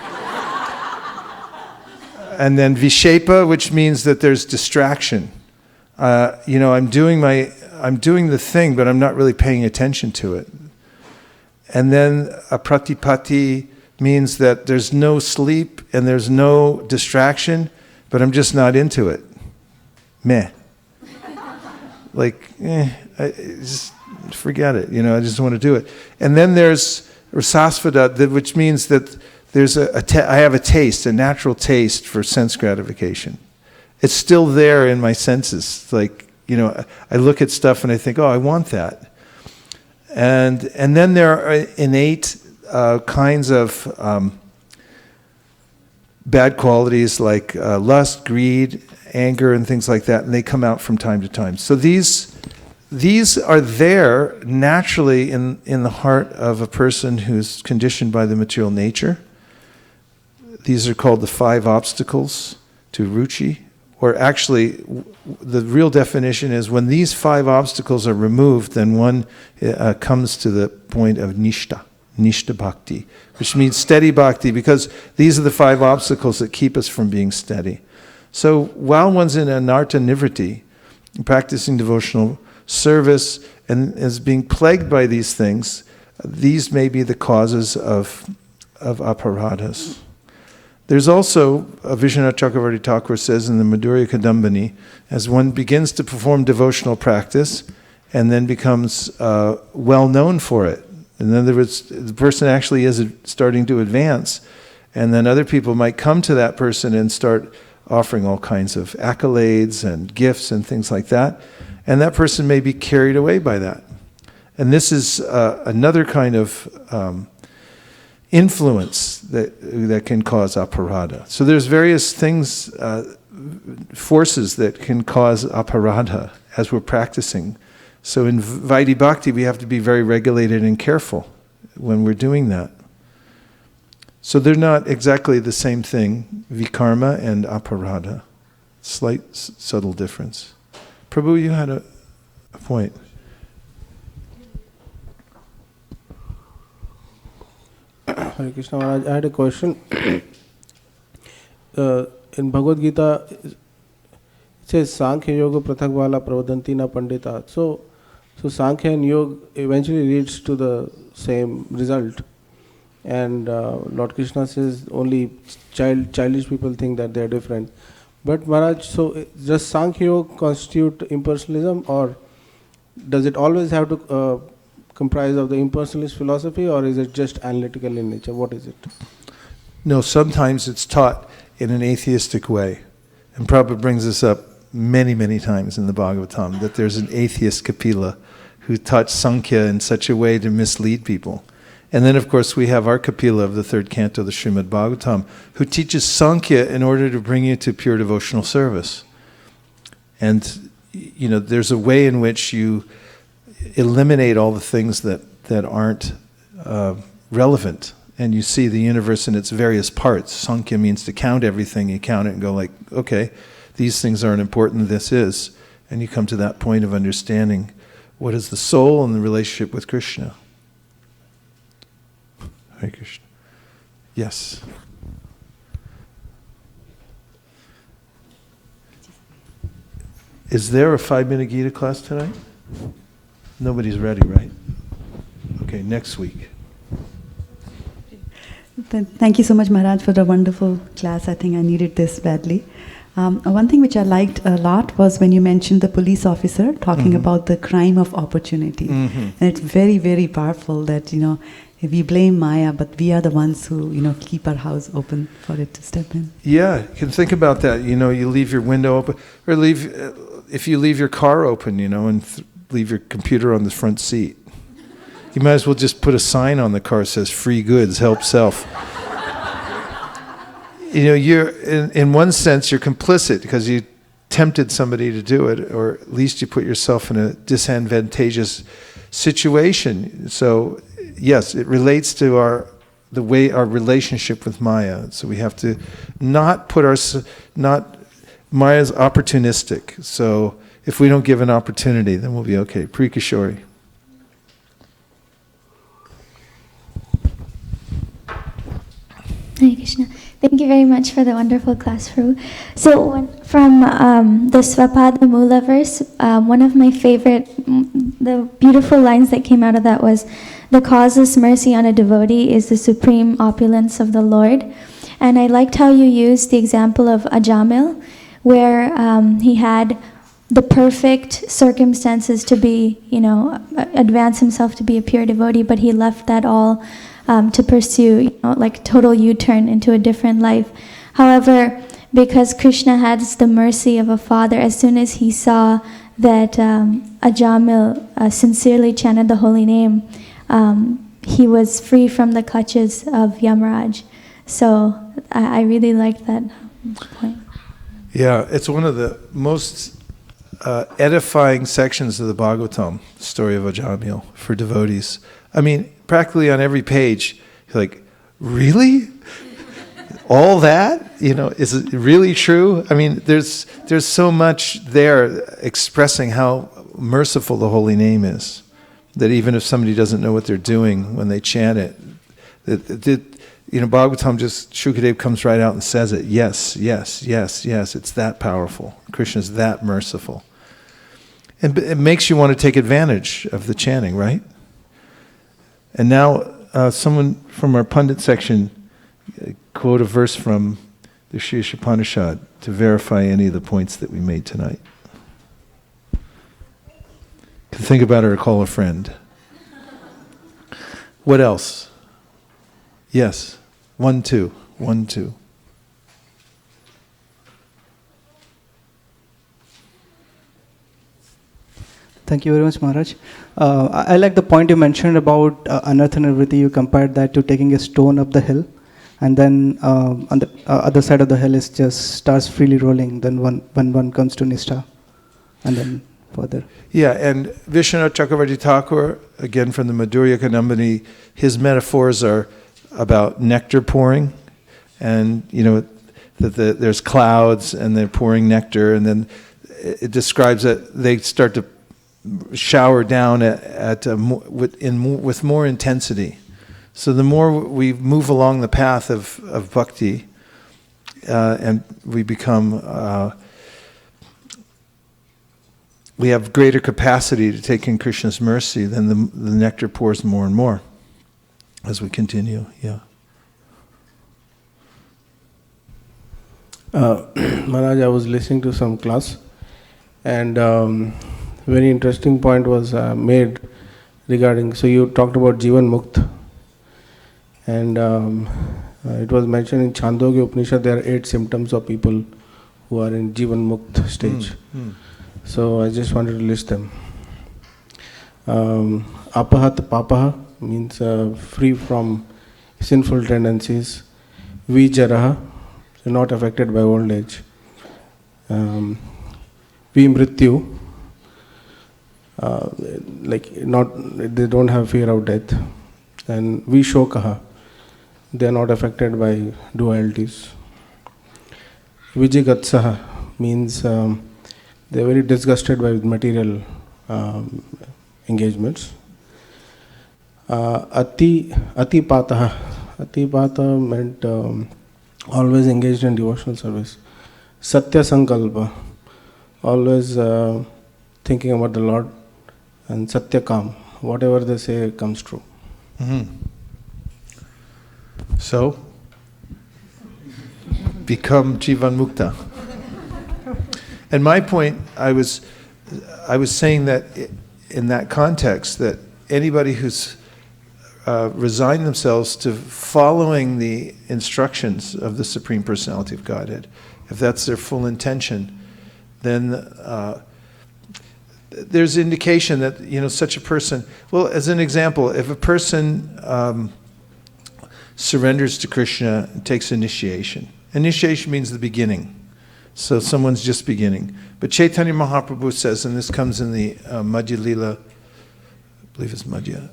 And then Vishepa, which means that there's distraction. I'm doing the thing, but I'm not really paying attention to it. And then Apratipati means that there's no sleep and there's no distraction, but I'm just not into it. Meh. Just forget it. I just want to do it. And then there's Rasasvada, which means that there's I have a taste, a natural taste for sense gratification. It's still there in my senses. I look at stuff and I think, oh, I want that. And then there are innate kinds of bad qualities like lust, greed, anger, and things like that, and they come out from time to time. So these are there naturally in the heart of a person who's conditioned by the material nature. These are called the 5 obstacles to ruchi, or actually the real definition is when these 5 obstacles are removed, then one comes to the point of nishta bhakti, which means steady bhakti, because these are the 5 obstacles that keep us from being steady. So while one's in anartha nivritti, practicing devotional service, and is being plagued by these things, these may be the causes of aparadhas. There's also, Vishwanath Chakravarti Thakur says in the Madhurya Kadambini, as one begins to perform devotional practice and then becomes well known for it. In other words, the person actually is starting to advance, and then other people might come to that person and start offering all kinds of accolades and gifts and things like that, and that person may be carried away by that. And this is another kind of influence that can cause aparadha. So there's various things, forces that can cause aparadha as we're practicing. So in Vaidhi Bhakti, we have to be very regulated and careful when we're doing that. So they're not exactly the same thing, vikarma and aparadha. Slight, subtle difference. Prabhu, you had a point. Hare Krishna Maharaj, I had a question. In Bhagavad Gita, it says Sankhya Yoga Prathak Vala Pravadanti Na Pandita. So Sankhya and Yoga eventually leads to the same result. And Lord Krishna says only childish people think that they are different. But Maharaj, so does Sankhya Yoga constitute impersonalism, or does it always have to comprise of the impersonalist philosophy, or is it just analytical in nature? What is it? No, sometimes it's taught in an atheistic way. And Prabhupada brings this up many, many times in the Bhagavatam, that there's an atheist Kapila who taught Sankhya in such a way to mislead people. And then, of course, we have our Kapila of the 3rd canto of the Srimad Bhagavatam, who teaches Sankhya in order to bring you to pure devotional service. And, there's a way in which you eliminate all the things that aren't relevant, and you see the universe in its various parts. Sankhya means to count everything. You count it and go like, okay, these things aren't important, this is. And you come to that point of understanding what is the soul and the relationship with Krishna. Hare Krishna. Yes. Is there a 5-minute Gita class tonight? Nobody's ready, right? Okay, next week. Thank you so much, Maharaj, for the wonderful class. I think I needed this badly. One thing which I liked a lot was when you mentioned the police officer talking about the crime of opportunity. And it's very, very powerful that, we blame Maya, but we are the ones who, keep our house open for it to step in. Yeah, you can think about that. You leave your window open, or if you leave your car open, and leave your computer on the front seat. You might as well just put a sign on the car that says free goods, help self. You're in one sense you're complicit because you tempted somebody to do it, or at least you put yourself in a disadvantageous situation. So yes, it relates to the way our relationship with Maya. So we have to not Maya's opportunistic. So if we don't give an opportunity, then we'll be okay. Prikishori. Krishna. Thank you very much for the wonderful class, Prabhu. So from the Svapada Mula verse, one of my favorite, the beautiful lines that came out of that was, the causeless mercy on a devotee is the supreme opulence of the Lord. And I liked how you used the example of Ajamil, where he had the perfect circumstances to be, advance himself to be a pure devotee, but he left that all to pursue, like total U-turn into a different life. However, because Krishna has the mercy of a father, as soon as he saw that Ajamil sincerely chanted the holy name, he was free from the clutches of Yamaraj. So I really liked that point. Yeah, it's one of the most edifying sections of the Bhagavatam, the story of Ajamil, for devotees. I mean, practically on every page, you're like, really? All that? Is it really true? I mean, there's so much there expressing how merciful the holy name is, that even if somebody doesn't know what they're doing when they chant it, Bhagavatam Shukadev comes right out and says it. Yes, yes, yes, yes. It's that powerful. Krishna's that merciful. And it makes you want to take advantage of the chanting, right? And now someone from our pundit section quote a verse from the Shri Upanishad to verify any of the points that we made tonight. To think about it or call a friend. What else? Yes. 1, 2. 1, 2. Thank you very much, Maharaj. I like the point you mentioned about anartha nivritti. You compared that to taking a stone up the hill, and then on the other side of the hill is just starts freely rolling. Then when one comes to Nishtha, and then further. Yeah, and Vishwanath Chakravarti Thakur, again from the Madhurya Kadambini, his metaphors are about nectar pouring, and that there's clouds and they're pouring nectar, and then it describes that they start to shower down with more intensity. So the more we move along the path of bhakti, and we become, we have greater capacity to take in Krishna's mercy, then the nectar pours more and more as we continue. Yeah. Maharaj, I was listening to some class, and very interesting point was made regarding, so you talked about Jivan Mukt, and it was mentioned in Chandogya Upanishad there are 8 symptoms of people who are in Jivan Mukt stage. So I just wanted to list them. Apahat Papaha means free from sinful tendencies. Vijaraha, so not affected by old age. Vimrityu, they don't have fear of death. And Vishokaha, they are not affected by dualities. Vijigatsaha means they are very disgusted by material engagements. Atipataha meant always engaged in devotional service. Satya Sankalpa, always thinking about the Lord. And Satyakam, whatever they say comes true. Mm-hmm. So, become Jivan Mukta. And my point, I was saying that in that context, that anybody who's resigned themselves to following the instructions of the Supreme Personality of Godhead, if that's their full intention, then there's indication that such a person. Well, as an example, if a person surrenders to Krishna and takes initiation. Initiation means the beginning. So someone's just beginning. But Chaitanya Mahaprabhu says, and this comes in the Madhya Lila, I believe it's Madhya,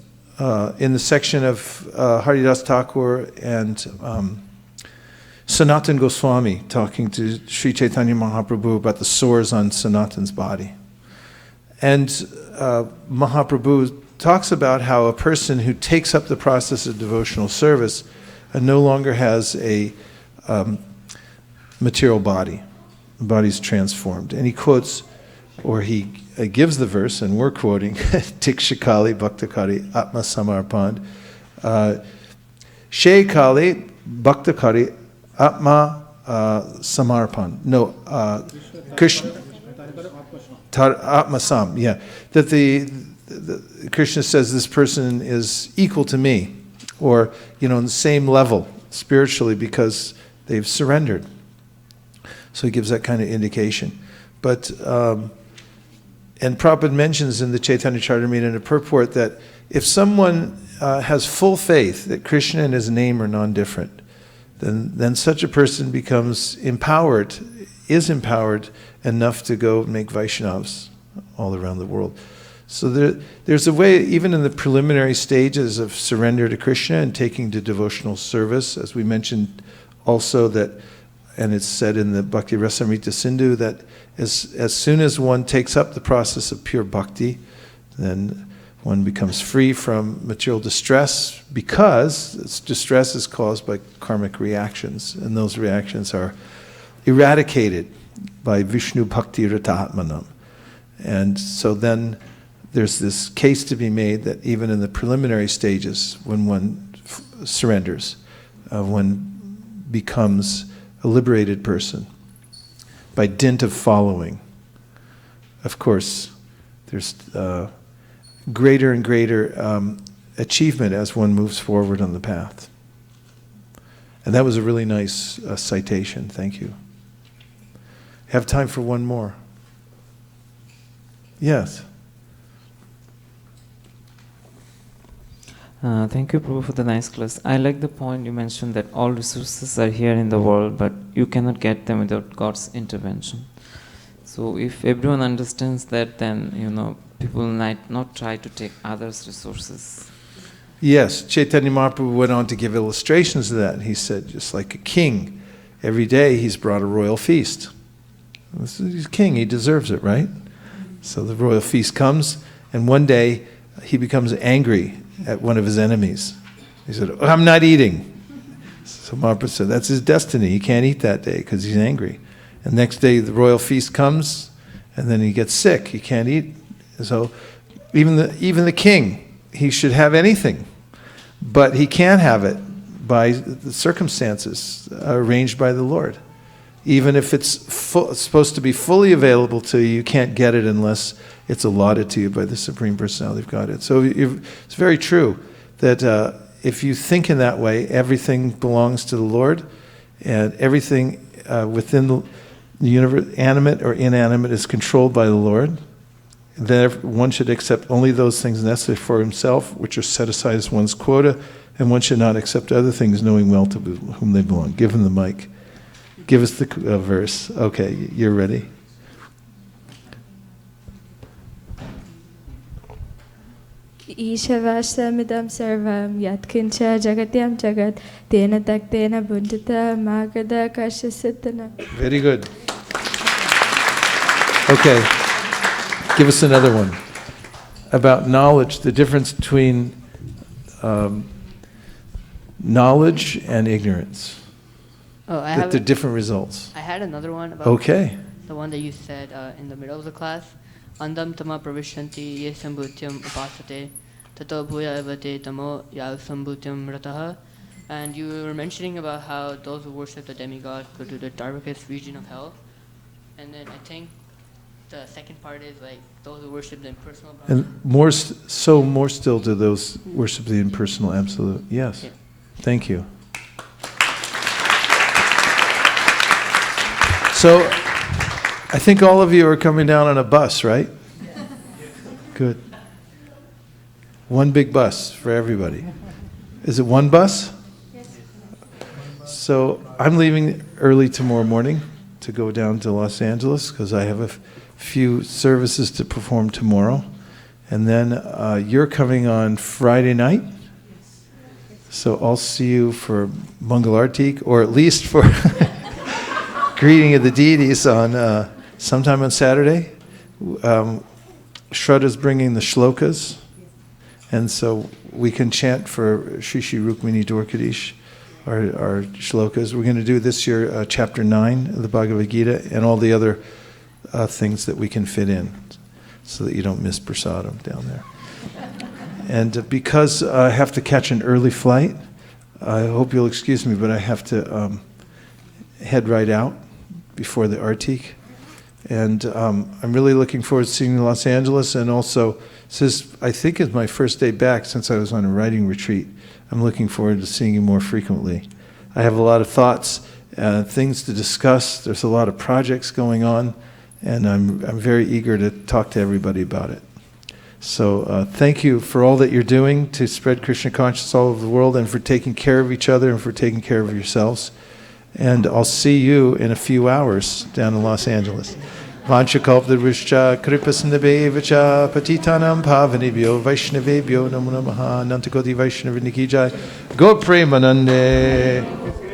in the section of Haridas Thakur and Sanatan Goswami talking to Sri Chaitanya Mahaprabhu about the sores on Sanatan's body. And Mahaprabhu talks about how a person who takes up the process of devotional service and no longer has a material body. The body's transformed. And he quotes, or he gives the verse, and we're quoting, Tikshakali Bhaktakari Atma Samarpan. Shekali Bhaktakari Atma Samarpan. No, Krishna. Atma Sam, yeah. That the Krishna says this person is equal to me, or on the same level spiritually because they've surrendered. So he gives that kind of indication. But and Prabhupada mentions in the Chaitanya Charitamrita in a purport that if someone has full faith that Krishna and his name are non-different, then such a person is empowered enough to go make Vaishnavas all around the world. So there's a way, even in the preliminary stages of surrender to Krishna and taking to devotional service, as we mentioned also that, and it's said in the Bhakti Rasamrita Sindhu, that as soon as one takes up the process of pure bhakti, then one becomes free from material distress, because distress is caused by karmic reactions, and those reactions are eradicated by Vishnu Bhakti Ratahatmanam. And so then there's this case to be made that even in the preliminary stages, when one surrenders, one becomes a liberated person by dint of following. Of course, there's greater and greater achievement as one moves forward on the path. And that was a really nice citation. Thank you. Have time for one more. Yes. Thank you, Prabhu, for the nice class. I like the point you mentioned that all resources are here in the world, but you cannot get them without God's intervention. So if everyone understands that, then, people might not try to take others' resources. Yes, Chaitanya Mahaprabhu went on to give illustrations of that. He said, just like a king, every day he's brought a royal feast. He's king, he deserves it, right? So the royal feast comes, and one day he becomes angry at one of his enemies. He said, I'm not eating. So Mahaprabhu said, that's his destiny. He can't eat that day because he's angry. And next day the royal feast comes, and then he gets sick. He can't eat. So even the king, he should have anything, but he can't have it by the circumstances arranged by the Lord. Even if it's supposed to be fully available to you, you can't get it unless it's allotted to you by the Supreme Personality of Godhead. So it's very true that if you think in that way, everything belongs to the Lord, and everything within the universe, animate or inanimate, is controlled by the Lord. Then one should accept only those things necessary for himself, which are set aside as one's quota, and one should not accept other things, knowing well to whom they belong. Give him the mic. Give us the verse. Okay, you're ready. Ishavashamidam sarvam yatkincha jagatyam jagat tena taktena bundita magada kashasitana. Very good. Okay, give us another one about knowledge, the difference between knowledge and ignorance. Oh, that they're different results. I had another one about the one that you said in the middle of the class. Andam tama pravishanti ye sambhutyam upasate tato bhuya evate tamo yav sambhutyam rataha. And you were mentioning about how those who worship the demigod go to the darkest region of hell. And then I think the second part is like those who worship the impersonal Brahman. And more still to those worship the impersonal absolute. Yes. Yeah. Thank you. So, I think all of you are coming down on a bus, right? Yes. Good. One big bus for everybody. Is it one bus? Yes. So, I'm leaving early tomorrow morning to go down to Los Angeles because I have a few services to perform tomorrow. And then you're coming on Friday night. So, I'll see you for Mangalartik, or at least for greeting of the deities on sometime on Saturday. Shraddha's bringing the shlokas, and so we can chant for Shri Shri Rukmini Dwarkadish our shlokas. We're going to do this year chapter 9 of the Bhagavad Gita and all the other things that we can fit in so that you don't miss prasadam down there. And because I have to catch an early flight, I hope you'll excuse me, but I have to head right out before the Artik. And I'm really looking forward to seeing you in Los Angeles. And also, I think it's my first day back since I was on a writing retreat. I'm looking forward to seeing you more frequently. I have a lot of thoughts, things to discuss. There's a lot of projects going on, and I'm very eager to talk to everybody about it. So thank you for all that you're doing to spread Krishna consciousness all over the world, and for taking care of each other and for taking care of yourselves. And I'll see you in a few hours down in Los Angeles. Vanchakalpadrishcha kripasindabevacha patitanam pavanibhyo vaishnavebhyo namo namaha nantakoti vaishnaviniki jai go premanande.